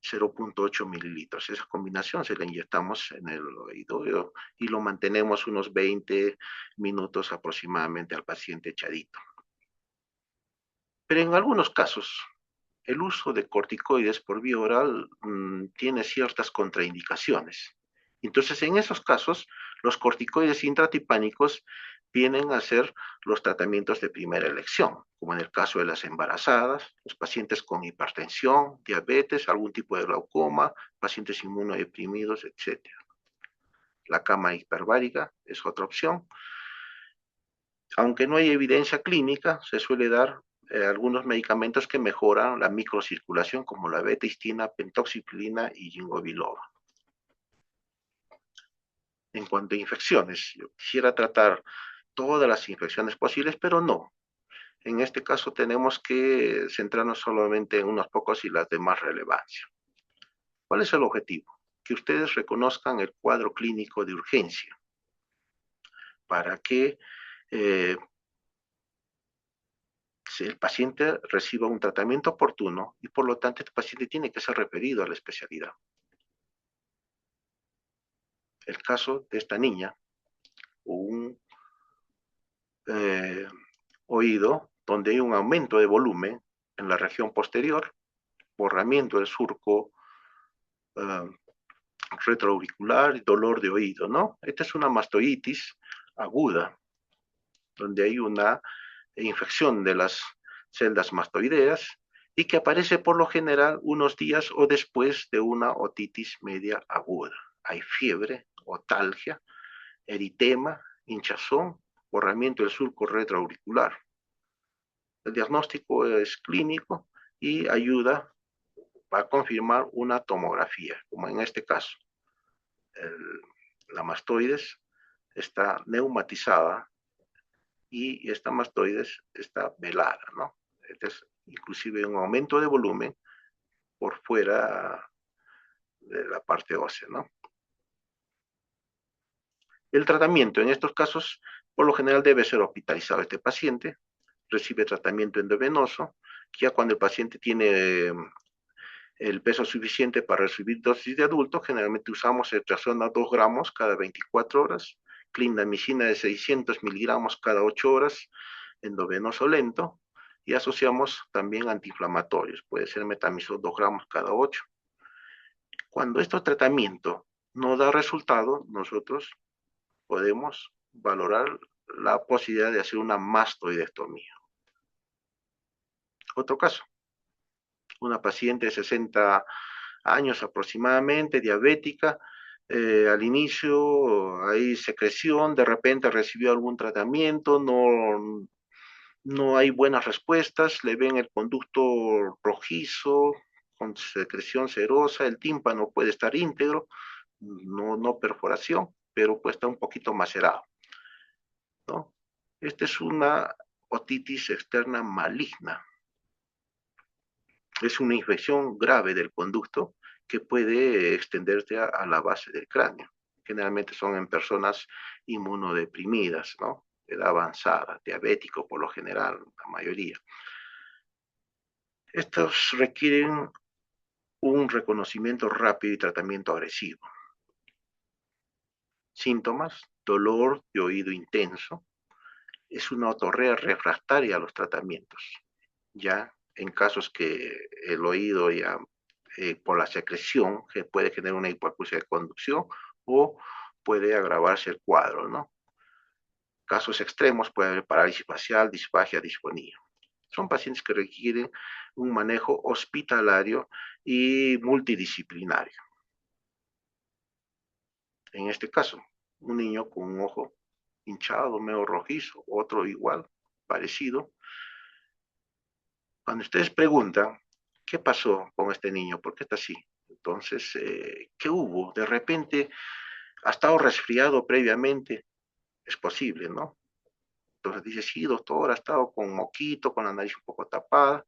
C: 0.8 mililitros. Esa combinación se la inyectamos en el oído y lo mantenemos unos 20 minutos aproximadamente al paciente echadito. Pero en algunos casos, el uso de corticoides por vía oral tiene ciertas contraindicaciones. Entonces, en esos casos, los corticoides intratipánicos vienen a ser los tratamientos de primera elección, como en el caso de las embarazadas, los pacientes con hipertensión, diabetes, algún tipo de glaucoma, pacientes inmunodeprimidos, etc. La cama hiperbárica es otra opción. Aunque no hay evidencia clínica, se suele dar algunos medicamentos que mejoran la microcirculación, como la beta-histina, pentoxifilina y ginkgo biloba. En cuanto a infecciones, yo quisiera tratar todas las infecciones posibles, pero no. En este caso tenemos que centrarnos solamente en unos pocos y las de más relevancia. ¿Cuál es el objetivo? Que ustedes reconozcan el cuadro clínico de urgencia para que el paciente reciba un tratamiento oportuno y por lo tanto este paciente tiene que ser referido a la especialidad. El caso de esta niña, un oído donde hay un aumento de volumen en la región posterior, borramiento del surco retroauricular y dolor de oído, ¿no? Esta es una mastoiditis aguda, donde hay una infección de las celdas mastoideas y que aparece por lo general unos días o después de una otitis media aguda. Hay fiebre, otalgia, eritema, hinchazón, borramiento del surco retroauricular. El diagnóstico es clínico y ayuda a confirmar una tomografía, como en este caso. La mastoides está neumatizada y esta mastoides está velada, ¿no? Este es inclusive un aumento de volumen por fuera de la parte ósea, ¿no? El tratamiento en estos casos, por lo general, debe ser hospitalizado este paciente, recibe tratamiento endovenoso, ya cuando el paciente tiene el peso suficiente para recibir dosis de adulto, generalmente usamos cetrazona 2 gramos cada 24 horas, clindamicina de 600 miligramos cada 8 horas, endovenoso lento, y asociamos también antiinflamatorios, puede ser metamizol 2 gramos cada 8. Cuando este tratamiento no da resultado, nosotros podemos valorar la posibilidad de hacer una mastoidectomía. Otro caso, una paciente de 60 años aproximadamente, diabética, al inicio hay secreción, de repente recibió algún tratamiento, no hay buenas respuestas, le ven el conducto rojizo, con secreción serosa, el tímpano puede estar íntegro, no perforación, pero puede estar un poquito macerado, ¿no? Esta es una otitis externa maligna. Es una infección grave del conducto que puede extenderse a la base del cráneo. Generalmente son en personas inmunodeprimidas, ¿no? Edad avanzada, diabético por lo general, la mayoría. Estos requieren un reconocimiento rápido y tratamiento agresivo. Síntomas: dolor de oído intenso. Es una otorrea refractaria a los tratamientos. Ya en casos que el oído ya por la secreción que puede generar una hipoacusia de conducción o puede agravarse el cuadro, ¿no? Casos extremos puede haber parálisis facial, disfagia, disfonía. Son pacientes que requieren un manejo hospitalario y multidisciplinario. En este caso, un niño con un ojo hinchado, medio rojizo, otro igual, parecido. Cuando ustedes preguntan, ¿qué pasó con este niño? ¿Por qué está así? Entonces, ¿qué hubo? De repente, ¿ha estado resfriado previamente? Es posible, ¿no? Entonces dice, sí, doctor, ha estado con moquito, con la nariz un poco tapada.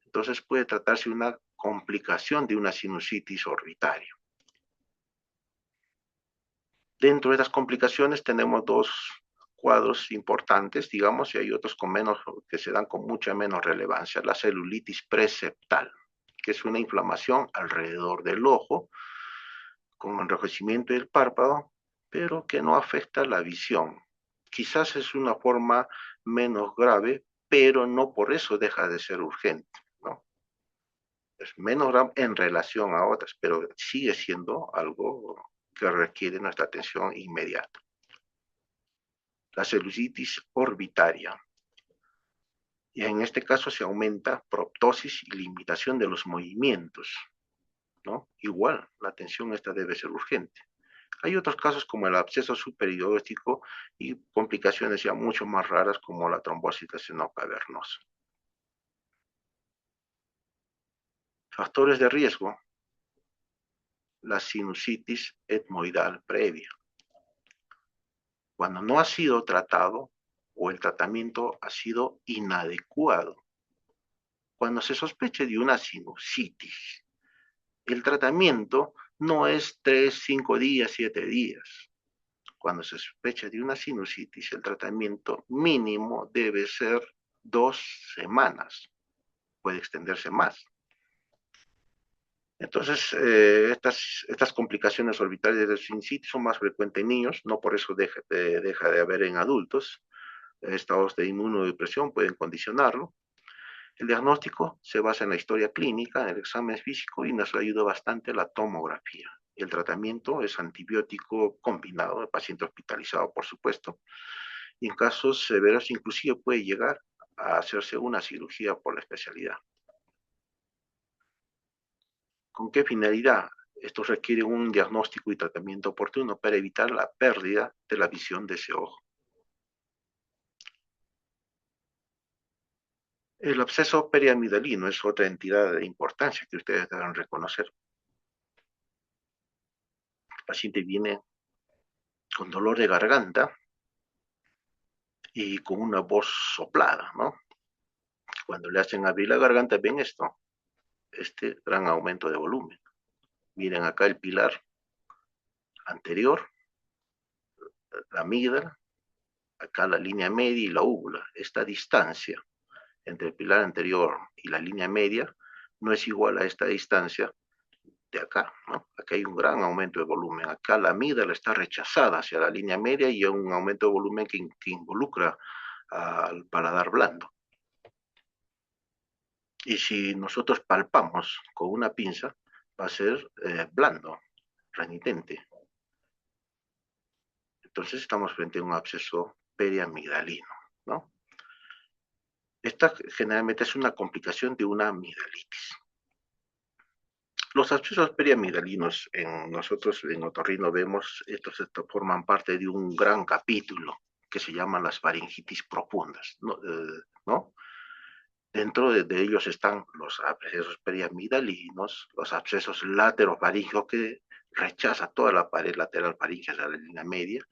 C: Entonces puede tratarse de una complicación de una sinusitis orbitaria. Dentro de estas complicaciones tenemos dos cuadros importantes, digamos, y hay otros con menos, que se dan con mucha menos relevancia. La celulitis preseptal, que es una inflamación alrededor del ojo, con enrojecimiento del párpado, pero que no afecta la visión. Quizás es una forma menos grave, pero no por eso deja de ser urgente, ¿no? Es menos grave en relación a otras, pero sigue siendo algo que requiere nuestra atención inmediata. La celulitis orbitaria. Y en este caso se aumenta proptosis y limitación de los movimientos, ¿no? Igual, la atención esta debe ser urgente. Hay otros casos como el absceso superióstico y complicaciones ya mucho más raras como la trombosis de seno cavernoso. Factores de riesgo: la sinusitis etmoidal previa. Cuando no ha sido tratado o el tratamiento ha sido inadecuado. Cuando se sospeche de una sinusitis, el tratamiento no es 3, 5 días, 7 días. Cuando se sospecha de una sinusitis, el tratamiento mínimo debe ser 2 semanas. Puede extenderse más. Entonces, estas complicaciones orbitales de sinusitis son más frecuentes en niños, no por eso deja de haber en adultos. Estados de inmunodepresión pueden condicionarlo. El diagnóstico se basa en la historia clínica, en el examen físico y nos ayuda bastante la tomografía. El tratamiento es antibiótico combinado, el paciente hospitalizado, por supuesto, y en casos severos inclusive puede llegar a hacerse una cirugía por la especialidad. ¿Con qué finalidad? Esto requiere un diagnóstico y tratamiento oportuno para evitar la pérdida de la visión de ese ojo. El absceso periamidalino es otra entidad de importancia que ustedes deben reconocer. El paciente viene con dolor de garganta y con una voz soplada, ¿no? Cuando le hacen abrir la garganta, ven esto, este gran aumento de volumen. Miren acá el pilar anterior, la amígdala, acá la línea media y la úvula. Esta distancia entre el pilar anterior y la línea media no es igual a esta distancia de acá, ¿no? Aquí hay un gran aumento de volumen. Acá la amígdala está rechazada hacia la línea media y hay un aumento de volumen que involucra al paladar blando. Y si nosotros palpamos con una pinza, va a ser blando, renitente. Entonces estamos frente a un absceso periamigdalino, ¿no? Esta generalmente es una complicación de una amigdalitis. Los abscesos periamigdalinos, nosotros en otorrino vemos, estos forman parte de un gran capítulo que se llama las faringitis profundas, ¿no? ¿No? Dentro de ellos están los abscesos periamigdalinos, los abscesos laterofaringeos que rechaza toda la pared lateral faríngea de la línea media,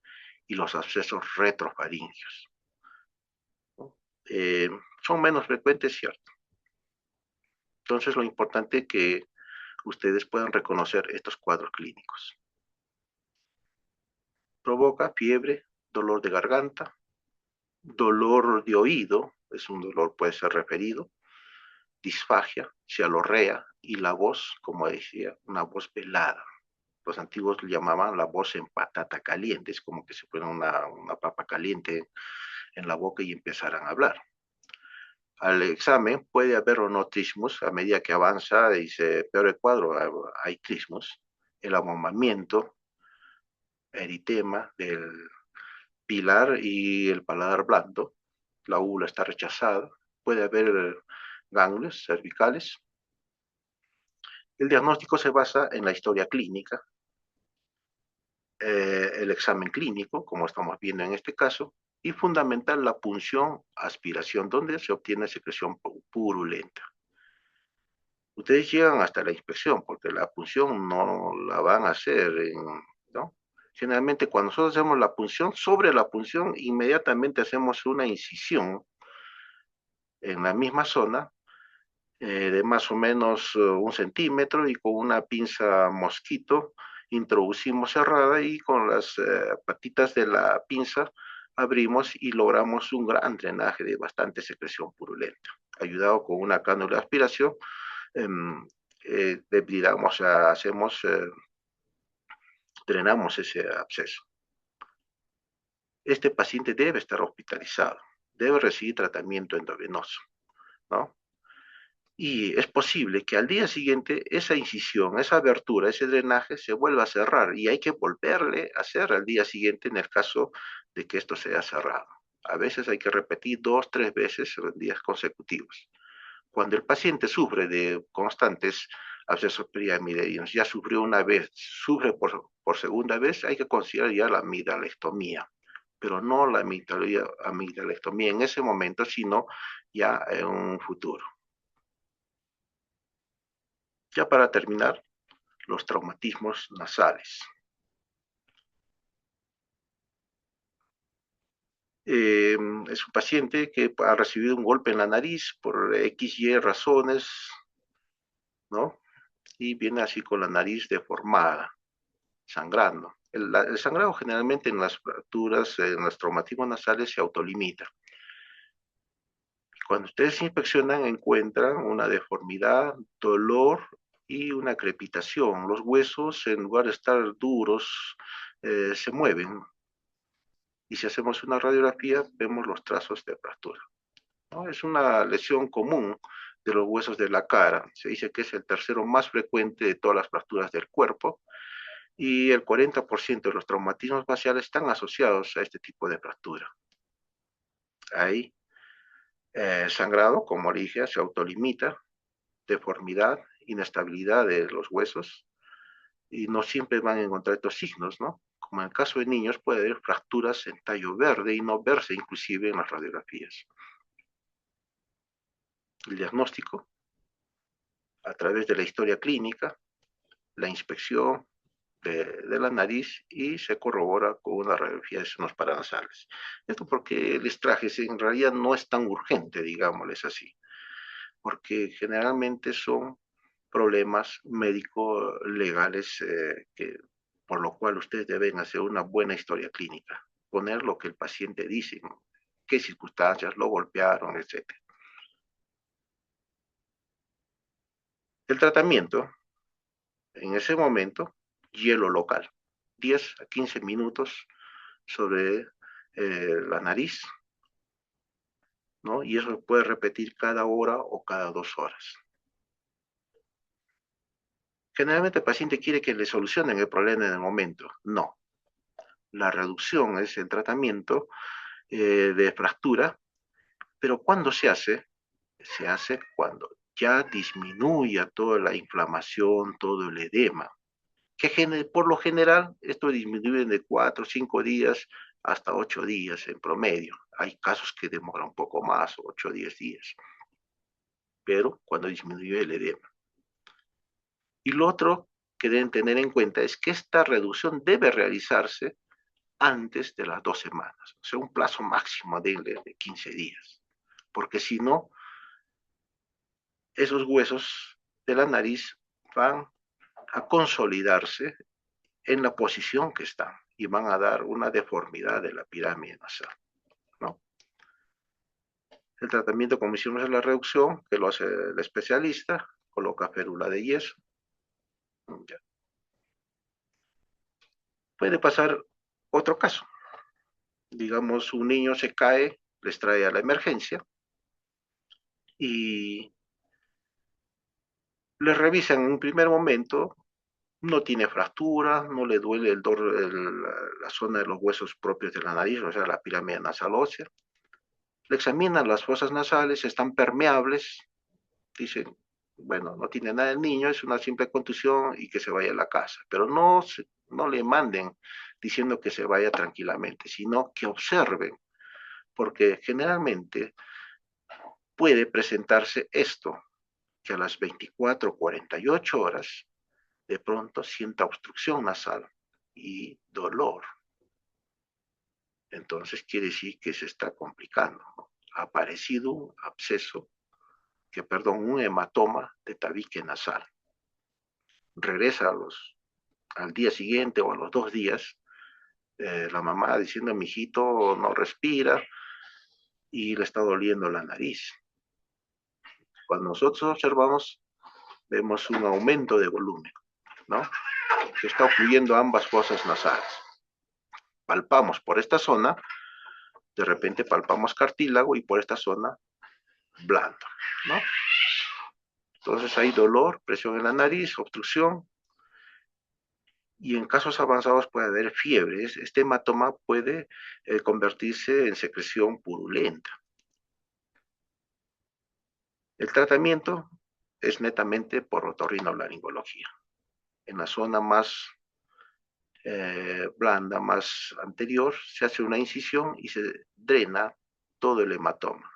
C: y los abscesos retrofaringeos, ¿no? Son menos frecuentes, cierto. Entonces, lo importante es que ustedes puedan reconocer estos cuadros clínicos. Provoca fiebre, dolor de garganta, dolor de oído, es un dolor, puede ser referido, disfagia, cialorrea y la voz, como decía, una voz velada. Los antiguos le llamaban la voz en patata caliente, es como que se fuera una papa caliente en la boca y empezaran a hablar. Al examen puede haber o no trismus, a medida que avanza y se peora el cuadro, hay trismus, el amomamiento, eritema del pilar y el paladar blando, la úvula está rechazada, puede haber ganglios cervicales. El diagnóstico se basa en la historia clínica, el examen clínico, como estamos viendo en este caso, y fundamental la punción, aspiración, donde se obtiene secreción purulenta. Ustedes llegan hasta la inspección, porque la punción no la van a hacer, ¿no? Generalmente cuando nosotros hacemos la punción, sobre la punción inmediatamente hacemos una incisión en la misma zona, de más o menos 1 centímetro, y con una pinza mosquito introducimos cerrada y con las patitas de la pinza abrimos y logramos un gran drenaje de bastante secreción purulenta. Ayudado con una cánula de aspiración, digamos, drenamos ese absceso. Este paciente debe estar hospitalizado, debe recibir tratamiento endovenoso, ¿no? Y es posible que al día siguiente esa incisión, esa abertura, ese drenaje se vuelva a cerrar y hay que volverle a hacer al día siguiente en el caso de que esto sea cerrado. A veces hay que repetir 2, 3 veces en días consecutivos. Cuando el paciente sufre de constantes abscesos periamigdalinos, ya sufrió una vez, sufre por segunda vez, hay que considerar ya la amigdalectomía, pero no la amigdalectomía en ese momento, sino ya en un futuro. Ya para terminar, los traumatismos nasales. Es un paciente que ha recibido un golpe en la nariz por XY razones, ¿no? Y viene así con la nariz deformada, sangrando. El sangrado generalmente en las fracturas, en los traumatismos nasales se autolimita. Cuando ustedes inspeccionan encuentran una deformidad, dolor y una crepitación. Los huesos, en lugar de estar duros, se mueven. Y si hacemos una radiografía, vemos los trazos de fractura, ¿no? Es una lesión común de los huesos de la cara. Se dice que es el tercero más frecuente de todas las fracturas del cuerpo y el 40% de los traumatismos faciales están asociados a este tipo de fractura. Hay sangrado, como dije, se autolimita, deformidad, inestabilidad de los huesos, y no siempre van a encontrar estos signos, ¿no? Como en el caso de niños, puede haber fracturas en tallo verde y no verse inclusive en las radiografías. El diagnóstico, a través de la historia clínica, la inspección de la nariz, y se corrobora con una radiografía de senos paranasales. Esto porque el estraje en realidad no es tan urgente, digámosles así, porque generalmente son problemas médico-legales por lo cual ustedes deben hacer una buena historia clínica, poner lo que el paciente dice, qué circunstancias lo golpearon, etc. El tratamiento, en ese momento, hielo local, 10 a 15 minutos sobre la nariz, ¿no? Y eso puede repetir cada hora o cada 2 horas. Generalmente el paciente quiere que le solucionen el problema en el momento. No. La reducción es el tratamiento de fractura, pero ¿cuándo se hace? Se hace cuando ya disminuya toda la inflamación, todo el edema, que por lo general esto disminuye de 4 o 5 días hasta 8 días en promedio. Hay casos que demoran un poco más, 8 o 10 días, pero cuando disminuye el edema. Y lo otro que deben tener en cuenta es que esta reducción debe realizarse antes de las 2 semanas, o sea, un plazo máximo de 15 días, porque si no, esos huesos de la nariz van a consolidarse en la posición que están y van a dar una deformidad de la pirámide nasal, ¿no? El tratamiento, como hicimos en la reducción, que lo hace el especialista, coloca férula de yeso. Ya. Puede pasar otro caso. Digamos, un niño se cae, les trae a la emergencia y les revisan en un primer momento, no tiene fractura, no le duele la zona de los huesos propios de la nariz, o sea, la pirámide nasal ósea. Le examinan las fosas nasales, están permeables, dicen, bueno, no tiene nada el niño, es una simple contusión y que se vaya a la casa. Pero no le manden diciendo que se vaya tranquilamente, sino que observen, porque generalmente puede presentarse esto, que a las 24 o 48 horas de pronto sienta obstrucción nasal y dolor. Entonces quiere decir que se está complicando, ¿no? Ha aparecido un absceso, un hematoma de tabique nasal. Regresa al día siguiente o a los 2 días, la mamá diciendo, mi hijito no respira y le está doliendo la nariz. Cuando nosotros observamos, vemos un aumento de volumen, ¿no? Que está ocurriendo ambas fosas nasales. Palpamos por esta zona, de repente palpamos cartílago y por esta zona blando, ¿no? Entonces hay dolor, presión en la nariz, obstrucción, y en casos avanzados puede haber fiebre. Este hematoma puede convertirse en secreción purulenta. El tratamiento es netamente por otorrinolaringología. En la zona más blanda, más anterior, se hace una incisión y se drena todo el hematoma.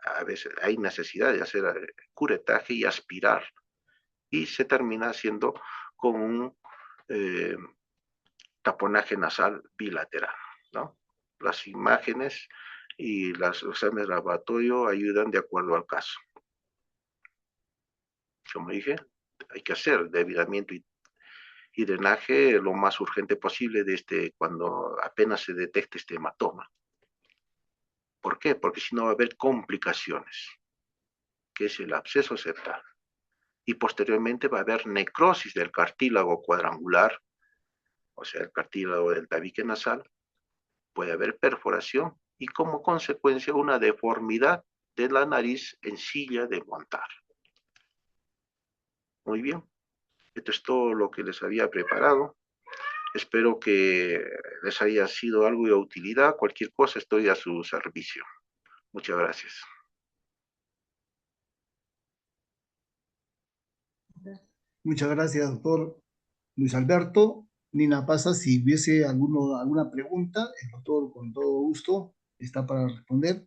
C: A veces hay necesidad de hacer curetaje y aspirar, y se termina haciendo con un taponaje nasal bilateral, ¿no? Las imágenes y los exámenes de laboratorio ayudan de acuerdo al caso. Como dije, hay que hacer debridamiento y drenaje lo más urgente posible cuando apenas se detecte este hematoma. ¿Por qué? Porque si no va a haber complicaciones, que es el absceso septal. Y posteriormente va a haber necrosis del cartílago cuadrangular, o sea, el cartílago del tabique nasal, puede haber perforación y como consecuencia una deformidad de la nariz en silla de montar. Muy bien, esto es todo lo que les había preparado. Espero que les haya sido algo de utilidad. Cualquier cosa estoy a su servicio. Muchas gracias.
B: Muchas gracias, doctor Luis Alberto. Nina Pasa, si hubiese alguna pregunta, el doctor con todo gusto está para responder.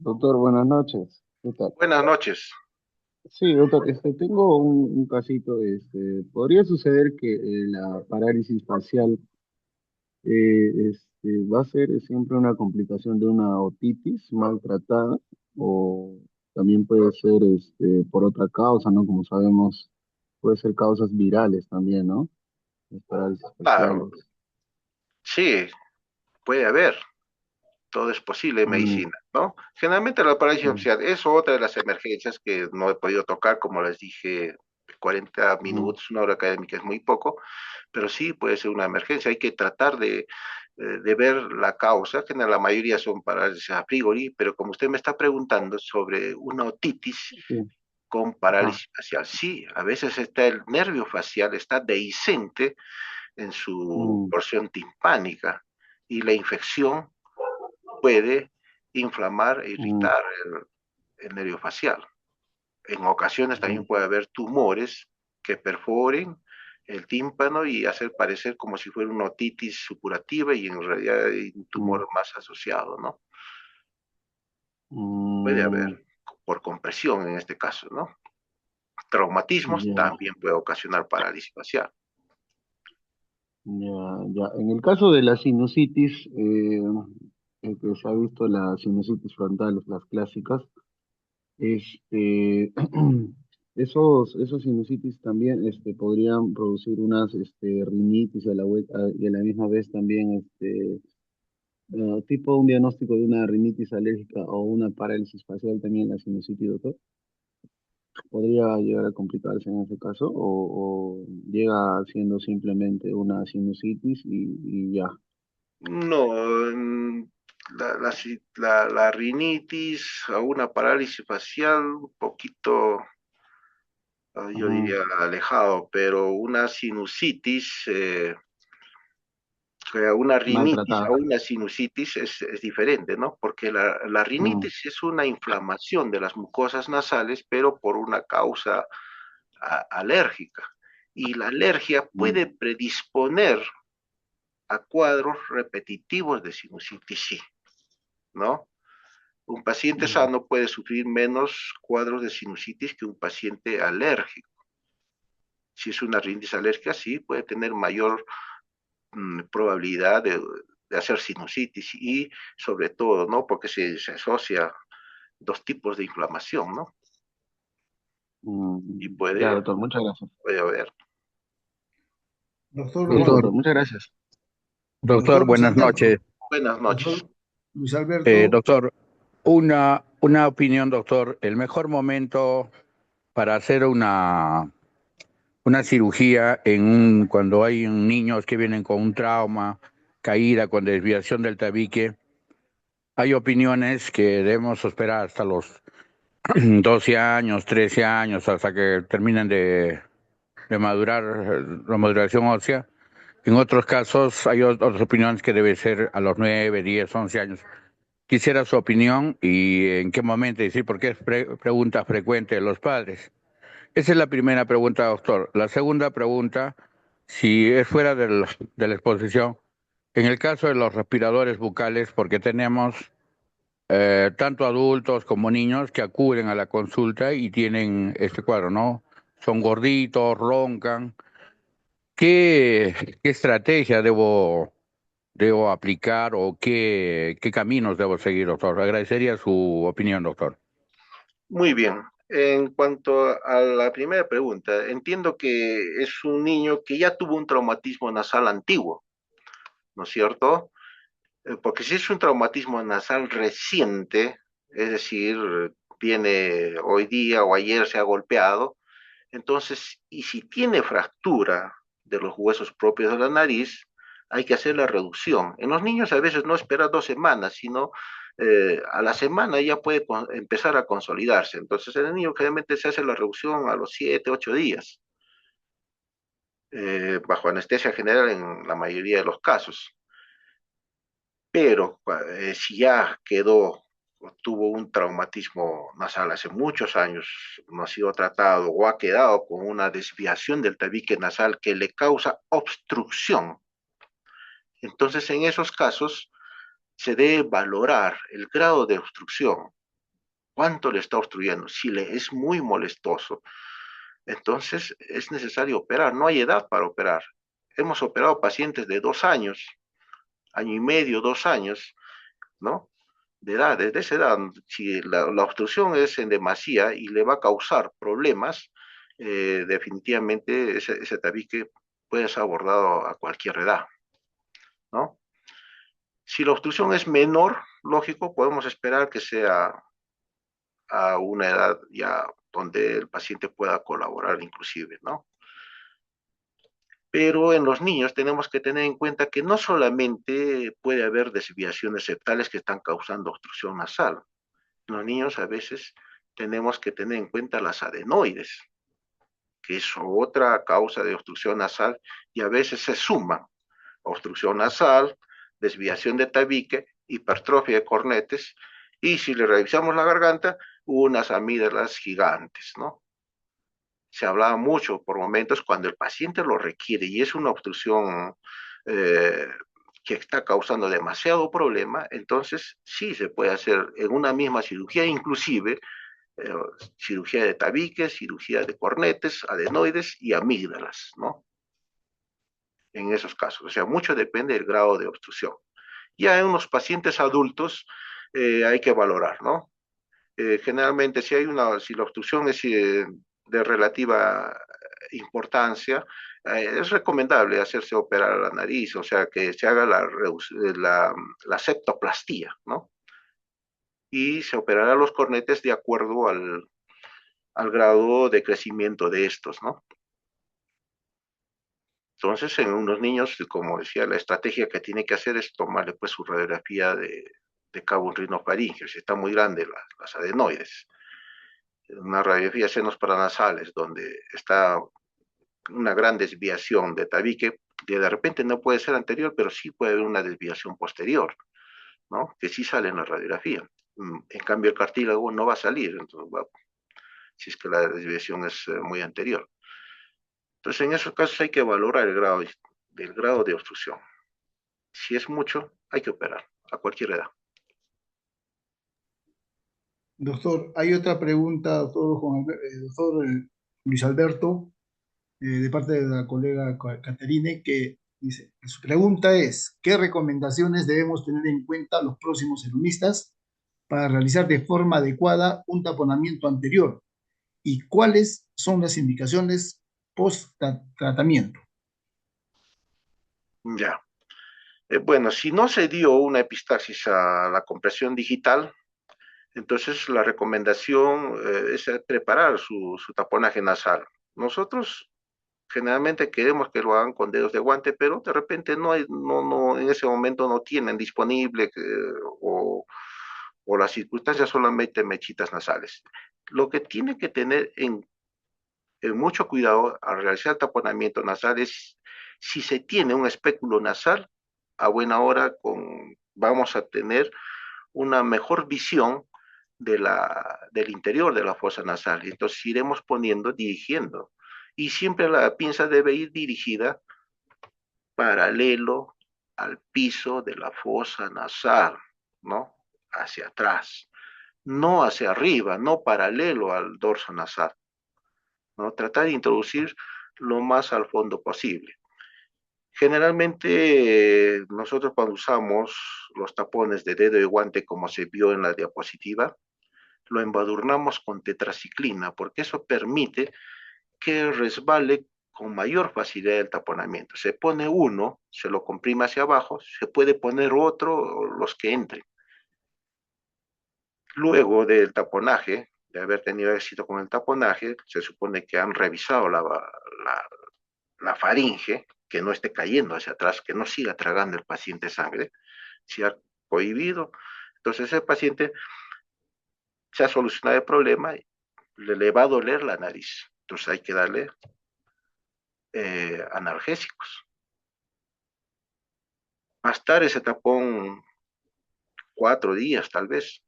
F: Doctor, buenas noches. ¿Qué tal?
C: Buenas noches.
F: Sí, doctor, tengo un casito. ¿Podría suceder que la parálisis facial va a ser siempre una complicación de una otitis maltratada o también puede ser por otra causa, ¿no? Como sabemos, puede ser causas virales también, ¿no? Las parálisis
C: Claro,
F: faciales.
C: sí, puede haber. Todo es posible en
F: Mm,
C: medicina, ¿no? Generalmente la parálisis
F: mm,
C: facial es otra de las emergencias que no he podido tocar, como les dije, 40
F: mm,
C: minutos, una hora académica es muy poco, pero sí puede ser una emergencia. Hay que tratar de ver la causa, que en la mayoría son parálisis a priori, pero como usted me está preguntando sobre una otitis
F: sí.
C: con
F: Ajá.
C: parálisis facial, sí, a veces está el nervio facial, está dehiscente en su
F: Mm,
C: porción timpánica y la infección puede inflamar e
F: mm,
C: irritar el nervio facial. En ocasiones también
F: mm,
C: puede haber tumores que perforen el tímpano y hacer parecer como si fuera una otitis supurativa y en realidad hay un
F: mm,
C: tumor más asociado, ¿no? Puede haber
F: mm,
C: por compresión en este caso, ¿no? Traumatismos
F: ya.
C: también puede ocasionar parálisis facial.
F: Ya, ya. En el caso de la sinusitis, que se ha visto la sinusitis frontal, las clásicas, este, esos sinusitis también podrían producir unas rinitis y y a la misma vez también tipo un diagnóstico de una rinitis alérgica o una parálisis facial también la sinusitis, doctor. ¿Podría llegar a complicarse en ese caso o llega siendo simplemente una sinusitis y ya?
C: No, la rinitis o una parálisis facial un poquito, yo
F: Ajá,
C: diría, alejado, pero una sinusitis, una rinitis a
F: maltratada.
C: una sinusitis es diferente, ¿no? Porque la
F: Mm,
C: rinitis es una inflamación de las mucosas nasales, pero por una causa alérgica. Y la alergia
F: mm,
C: puede predisponer a cuadros repetitivos de sinusitis, sí, ¿no? Un paciente
F: mm,
C: sano puede sufrir menos cuadros de sinusitis que un paciente alérgico. Si es una rinitis alérgica, sí, puede tener mayor probabilidad de hacer sinusitis y sobre todo, ¿no? Porque se asocia dos tipos de inflamación, ¿no? Y
F: ya,
C: puede,
F: doctor, muchas gracias.
C: puede haber.
B: Doctor,
F: Doctor, muchas gracias.
B: doctor
G: Doctor,
B: Luis
G: buenas
B: Alberto.
G: noches.
C: Buenas noches.
B: Doctor Luis Alberto.
G: Doctor, una opinión, doctor. El mejor momento para hacer una cirugía cuando hay niños que vienen con un trauma, caída, con desviación del tabique, hay opiniones que debemos esperar hasta los 12 años, 13 años, hasta que terminen de madurar la maduración ósea. En otros casos hay otras opiniones que debe ser a los 9, 10, 11 años. Quisiera su opinión y en qué momento, y sí, porque es pregunta frecuente de los padres. Esa es la primera pregunta, doctor. La segunda pregunta, si es fuera de la exposición, en el caso de los respiradores bucales, porque tenemos tanto adultos como niños que acuden a la consulta y tienen este cuadro, ¿no? Son gorditos, roncan. ¿Qué estrategia debo aplicar o qué caminos debo seguir, doctor? Agradecería su opinión, doctor.
C: Muy bien. En cuanto a la primera pregunta, entiendo que es un niño que ya tuvo un traumatismo nasal antiguo, ¿no es cierto? Porque si es un traumatismo nasal reciente, es decir, viene hoy día o ayer se ha golpeado, entonces, y si tiene fractura de los huesos propios de la nariz, hay que hacer la reducción. En los niños a veces no espera 2 semanas, sino a la semana ya puede empezar a consolidarse. Entonces, en el niño generalmente se hace la reducción a los 7, 8 días, bajo anestesia general en la mayoría de los casos. Pero si ya quedó o tuvo un traumatismo nasal hace muchos años, no ha sido tratado o ha quedado con una desviación del tabique nasal que le causa obstrucción, entonces en esos casos se debe valorar el grado de obstrucción. cuánto le está obstruyendo. Si le es muy molestoso, entonces es necesario operar. No hay edad para operar. Hemos operado pacientes de 2 años, año y medio, 2 años, ¿no? De edad, desde esa edad, si la obstrucción es en demasía y le va a causar problemas, definitivamente ese tabique puede ser abordado a cualquier edad, ¿no? Si la obstrucción es menor, lógico, podemos esperar que sea a una edad ya donde el paciente pueda colaborar inclusive, ¿no? Pero en los niños tenemos que tener en cuenta que no solamente puede haber desviaciones septales que están causando obstrucción nasal. En los niños a veces tenemos que tener en cuenta las adenoides, que es otra causa de obstrucción nasal y a veces se suman obstrucción nasal, desviación de tabique, hipertrofia de cornetes y si le revisamos la garganta, unas amígdalas gigantes, ¿no? Se hablaba mucho por momentos cuando el paciente lo requiere y es una obstrucción eh, que está causando demasiado problema, entonces sí se puede hacer en una misma cirugía, inclusive eh, cirugía de tabiques, cirugía de cornetes, adenoides y amígdalas, ¿no? En esos casos, o sea, mucho depende del grado de obstrucción. Ya en unos pacientes adultos hay que valorar, ¿no? Generalmente si la obstrucción es de relativa importancia, es recomendable hacerse operar la nariz, o sea, que se haga la septoplastía, ¿no? Y se operará los cornetes de acuerdo al grado de crecimiento de estos, ¿no? Entonces, en unos niños, como decía, la estrategia que tiene que hacer es tomarle pues su radiografía de cabo rinofaringeo, si está muy grande las adenoides, una radiografía de senos paranasales, donde está una gran desviación de tabique, que de repente no puede ser anterior, pero sí puede haber una desviación posterior, ¿no? Que sí sale en la radiografía. En cambio, el cartílago no va a salir, entonces, si es que la desviación es muy anterior. Entonces, en esos casos hay que valorar del grado de obstrucción. Si es mucho, hay que operar a cualquier edad.
B: Doctor, hay otra pregunta, doctor Luis Alberto, de parte de la colega Caterine, que dice, su pregunta es, ¿qué recomendaciones debemos tener en cuenta los próximos celulistas para realizar de forma adecuada un taponamiento anterior? ¿Y cuáles son las indicaciones post-tratamiento?
C: Ya. Bueno, si no se dio una epistaxis a la compresión digital, entonces la recomendación es preparar su taponaje nasal. Nosotros generalmente queremos que lo hagan con dedos de guante, pero de repente no, en ese momento no tienen disponible o las circunstancias solamente mechitas nasales. Lo que tiene que tener mucho cuidado al realizar el taponamiento nasal es si se tiene un espéculo nasal, a buena hora vamos a tener una mejor visión del interior de la fosa nasal. Entonces iremos dirigiendo. Y siempre la pinza debe ir dirigida paralelo al piso de la fosa nasal, ¿no? Hacia atrás. No hacia arriba, no paralelo al dorso nasal, ¿no? Tratar de introducir lo más al fondo posible. Generalmente nosotros cuando usamos los tapones de dedo y guante como se vio en la diapositiva, lo embadurnamos con tetraciclina porque eso permite que resbale con mayor facilidad el taponamiento. Se pone uno, se lo comprime hacia abajo, se puede poner otro, los que entren. Luego del taponaje, de haber tenido éxito con el taponaje, se supone que han revisado la faringe, que no esté cayendo hacia atrás, que no siga tragando el paciente sangre, si ha cohibido. Entonces el paciente se ha solucionado el problema, le va a doler la nariz. Entonces hay que darle analgésicos. Va a estar ese tapón 4 días tal vez.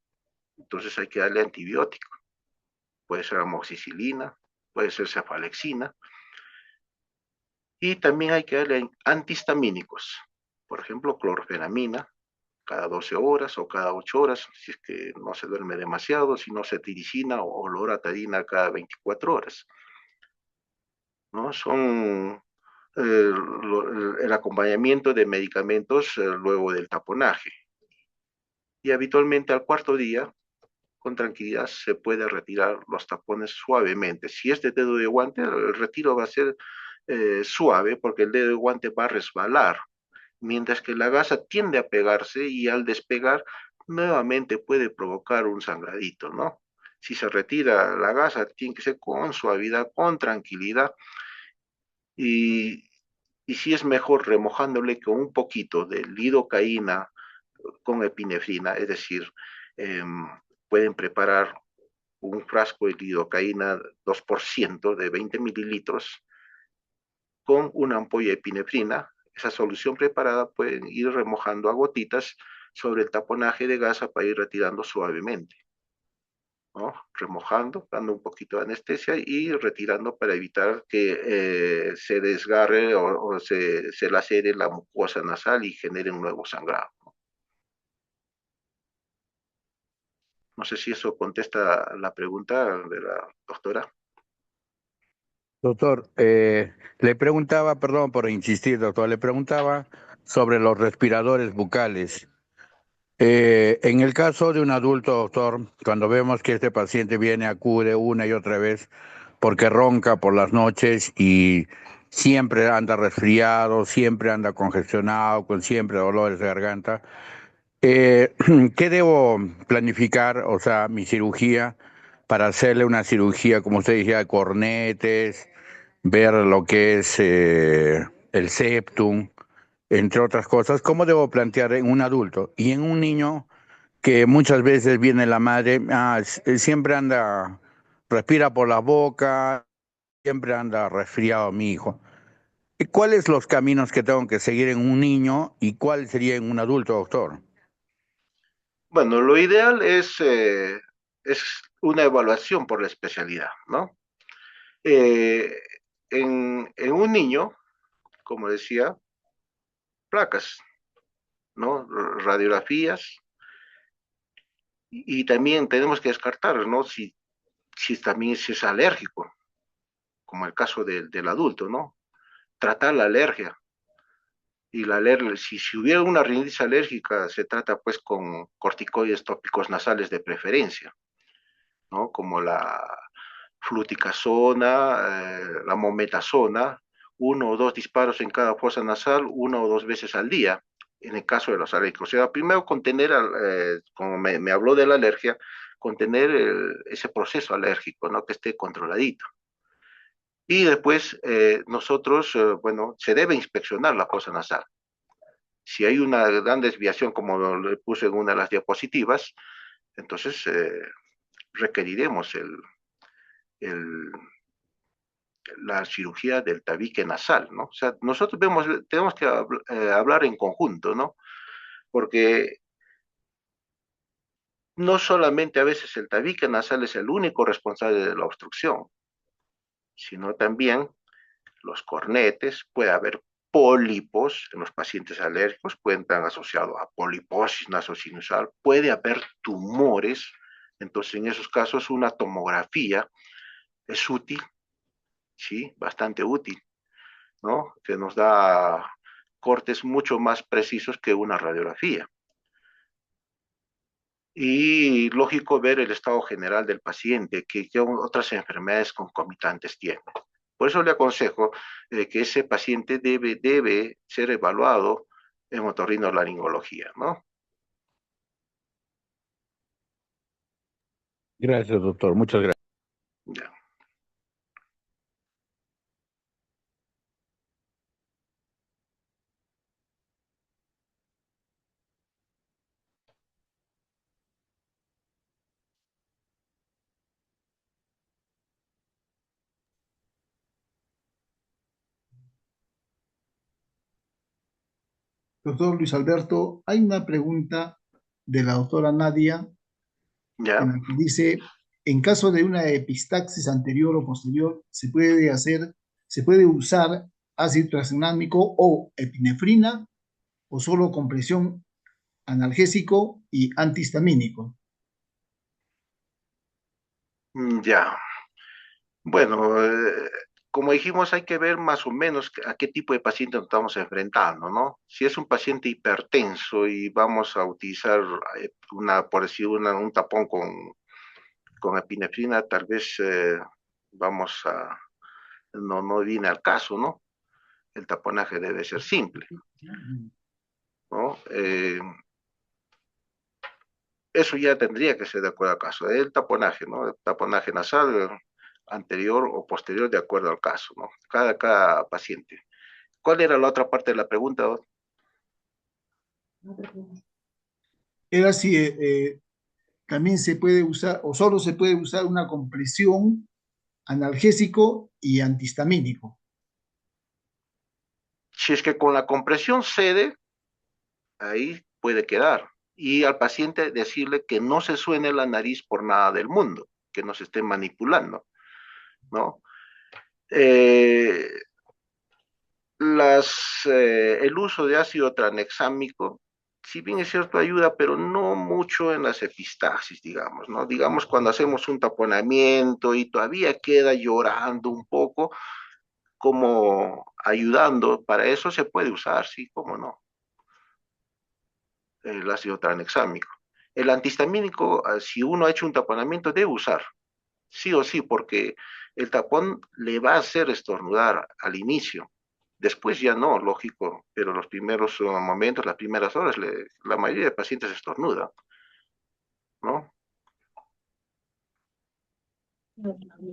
C: Entonces hay que darle antibiótico. Puede ser amoxicilina, puede ser cefalexina. Y también hay que darle antihistamínicos. Por ejemplo, clorfenamina, cada 12 horas o cada 8 horas, si es que no se duerme demasiado, si no cetiricina o loratadina cada 24 horas, ¿no? Son el acompañamiento de medicamentos luego del taponaje. Y habitualmente al cuarto día, con tranquilidad, se puede retirar los tapones suavemente. Si es de dedo de guante, el retiro va a ser suave porque el dedo de guante va a resbalar, mientras que la gasa tiende a pegarse y al despegar nuevamente puede provocar un sangradito, ¿no? Si se retira la gasa, tiene que ser con suavidad, con tranquilidad y, y si es mejor remojándole con un poquito de lidocaína con epinefrina, es decir, eh, pueden preparar un frasco de lidocaína 2% de 20 mililitros con una ampolla de epinefrina. Esa solución preparada pueden ir remojando a gotitas sobre el taponaje de gasa para ir retirando suavemente, ¿no? Remojando, dando un poquito de anestesia y retirando para evitar que se desgarre o se lacere la mucosa nasal y genere un nuevo sangrado. No sé si eso contesta la pregunta de la doctora.
G: Doctor, le preguntaba, perdón por insistir, doctor, le preguntaba sobre los respiradores bucales. En el caso de un adulto, doctor, cuando vemos que este paciente viene, acude una y otra vez porque ronca por las noches y siempre anda resfriado, siempre anda congestionado, con siempre dolores de garganta, ¿qué debo planificar? O sea, mi cirugía para hacerle una cirugía, como usted decía, de cornetes, ver lo que es el septum, entre otras cosas. ¿Cómo debo plantear en un adulto y en un niño que muchas veces viene la madre, siempre anda, respira por la boca, siempre anda resfriado mi hijo? ¿Y cuáles los caminos que tengo que seguir en un niño y cuál sería en un adulto, doctor?
C: Bueno, lo ideal es una evaluación por la especialidad, ¿no? Eh, en un niño, como decía, placas, ¿no? Radiografías y también tenemos que descartar, ¿no? Si también si es alérgico, como el caso del adulto, ¿no? Tratar la alergia. Y la alergia, si hubiera una rinitis alérgica, se trata pues con corticoides tópicos nasales de preferencia, ¿no? Como la fluticasona, la mometasona, 1 o 2 disparos en cada fosa nasal, 1 o 2 veces al día, en el caso de los alérgicos. O sea, primero contener, como me habló de la alergia, contener ese proceso alérgico, ¿no? Que esté controladito. Y después nosotros, bueno, se debe inspeccionar la fosa nasal. Si hay una gran desviación, como le puse en una de las diapositivas, entonces requeriremos el, la cirugía del tabique nasal, ¿no? O sea, nosotros tenemos que hablar en conjunto, ¿no? Porque no solamente a veces el tabique nasal es el único responsable de la obstrucción, sino también los cornetes, puede haber pólipos en los pacientes alérgicos, pueden estar asociados a poliposis nasosinusal, puede haber tumores, entonces en esos casos una tomografía es útil, sí, bastante útil, ¿no? Que nos da cortes mucho más precisos que una radiografía. Y lógico ver el estado general del paciente, qué otras enfermedades concomitantes tiene. Por eso le aconsejo que ese paciente debe ser evaluado en otorrinolaringología, ¿no?
G: Gracias, doctor. Muchas gracias.
C: Ya.
B: Doctor Luis Alberto, hay una pregunta de la doctora Nadia en
C: Ya.
B: la que dice, en caso de una epistaxis anterior o posterior, se puede usar ácido tranexaminónico o epinefrina o solo compresión analgésico y antihistamínico.
C: Ya. Bueno, como dijimos, hay que ver más o menos a qué tipo de paciente nos estamos enfrentando, ¿no? Si es un paciente hipertenso y vamos a utilizar por decir, un tapón con epinefrina, tal vez vamos a, no viene al caso, ¿no? El taponaje debe ser simple, ¿no? Eso ya tendría que ser de acuerdo al caso. El taponaje, ¿no? El taponaje nasal anterior o posterior de acuerdo al caso, ¿no? Cada paciente. ¿Cuál era la otra parte de la pregunta, doc?
B: Era si también se puede usar o solo se puede usar una compresión, analgésico y antihistamínico.
C: Si es que con la compresión cede, ahí puede quedar. Y al paciente decirle que no se suene la nariz por nada del mundo, que no se esté manipulando, ¿no? Eh, el uso de ácido tranexámico, si bien es cierto, ayuda, pero no mucho en las epistaxis, digamos, ¿no? Digamos, cuando hacemos un taponamiento y todavía queda llorando un poco, como ayudando, para eso se puede usar, sí, cómo no, el ácido tranexámico. El antihistamínico, si uno ha hecho un taponamiento, debe usar, sí o sí, porque el tapón le va a hacer estornudar al inicio. Después ya no, lógico, pero los primeros momentos, las primeras horas, la mayoría de pacientes estornuda, ¿no?
F: Doctor, ¿me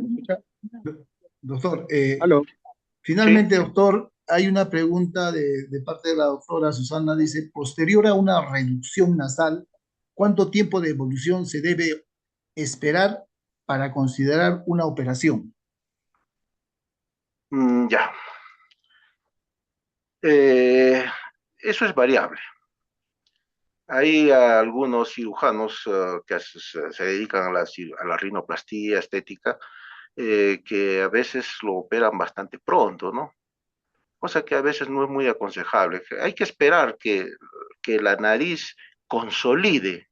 F: escucha?
B: Doctor,
F: Aló.
C: Sí.
B: finalmente, doctor, hay una pregunta de parte de la doctora Susana. Dice, posterior a una reducción nasal, ¿cuánto tiempo de evolución se debe esperar para considerar una operación?
C: Ya. Eh, Eso es variable. Hay algunos cirujanos que se dedican a la rinoplastía estética que a veces lo operan bastante pronto, ¿no? Cosa que a veces no es muy aconsejable. Hay que esperar que la nariz consolide.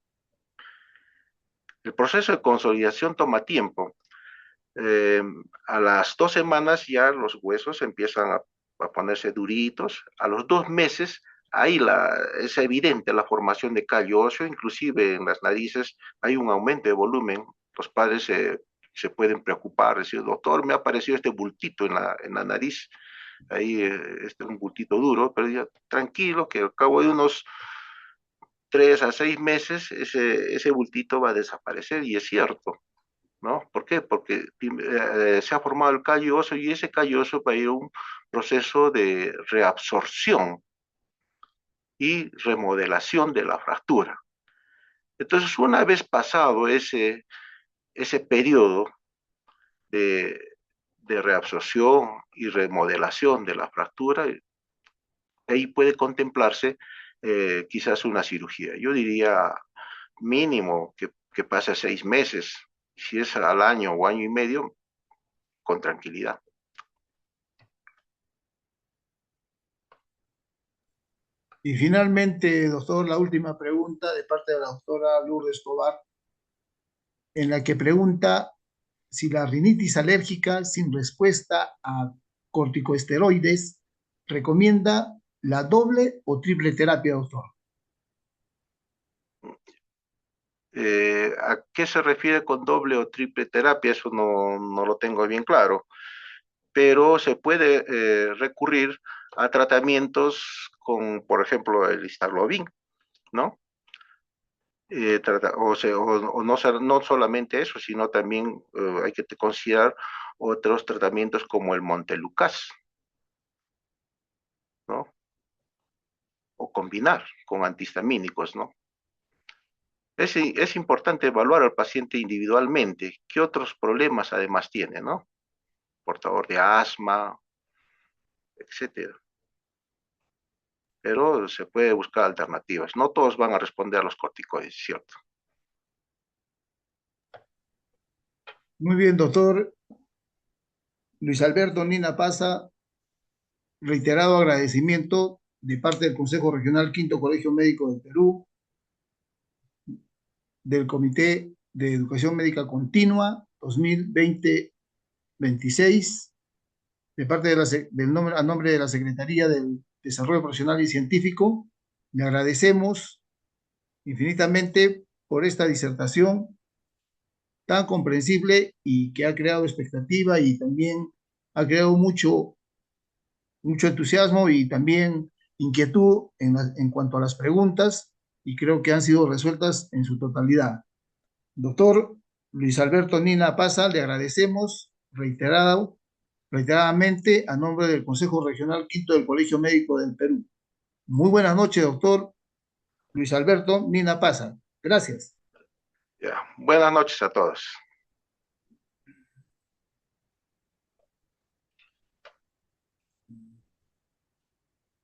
C: El proceso de consolidación toma tiempo. Eh, a las 2 semanas ya los huesos empiezan a ponerse duritos. A los 2 meses, ahí es evidente la formación de callo óseo, inclusive en las narices hay un aumento de volumen. Los padres se pueden preocupar, decir, doctor, me ha aparecido este bultito en la nariz, ahí este es un bultito duro, pero ya tranquilo, que al cabo de unos 3 a 6 meses ese bultito va a desaparecer, y es cierto. ¿No? ¿Por qué? Porque se ha formado el callo óseo y ese callo óseo va a ir a un proceso de reabsorción y remodelación de la fractura. Entonces, una vez pasado ese periodo de, de reabsorción y remodelación de la fractura, ahí puede contemplarse quizás una cirugía. Yo diría mínimo que pase 6 meses, si es al año o año y medio, con tranquilidad.
B: Y finalmente, doctor, la última pregunta de parte de la doctora Lourdes Tobar, en la que pregunta si la rinitis alérgica sin respuesta a corticosteroides recomienda la doble o triple terapia, doctor.
C: ¿A qué se refiere con doble o triple terapia? Eso no lo tengo bien claro, pero se puede recurrir a tratamientos con, por ejemplo, el Istarlovin, ¿no? O no solamente eso, sino también hay que considerar otros tratamientos como el Montelukast, ¿no? O combinar con antihistamínicos, ¿no? Es importante evaluar al paciente individualmente, qué otros problemas además tiene, ¿no? Portador de asma, etcétera. Pero se puede buscar alternativas. No todos van a responder a los corticoides, ¿cierto?
B: Muy bien, doctor Luis Alberto Nina Pasa, reiterado agradecimiento de parte del Consejo Regional Quinto Colegio Médico del Perú, del Comité de Educación Médica Continua 2020-26, de parte de a nombre de la Secretaría del Desarrollo Profesional y Científico. Le agradecemos infinitamente por esta disertación tan comprensible y que ha creado expectativa y también ha creado mucho entusiasmo y también inquietud en cuanto a las preguntas, y creo que han sido resueltas en su totalidad. Doctor Luis Alberto Nina Paza, le agradecemos reiteradamente a nombre del Consejo Regional Quinto del Colegio Médico del Perú. Muy buenas noches, doctor Luis Alberto Nina Paza. Gracias.
C: Ya. Buenas noches a todos.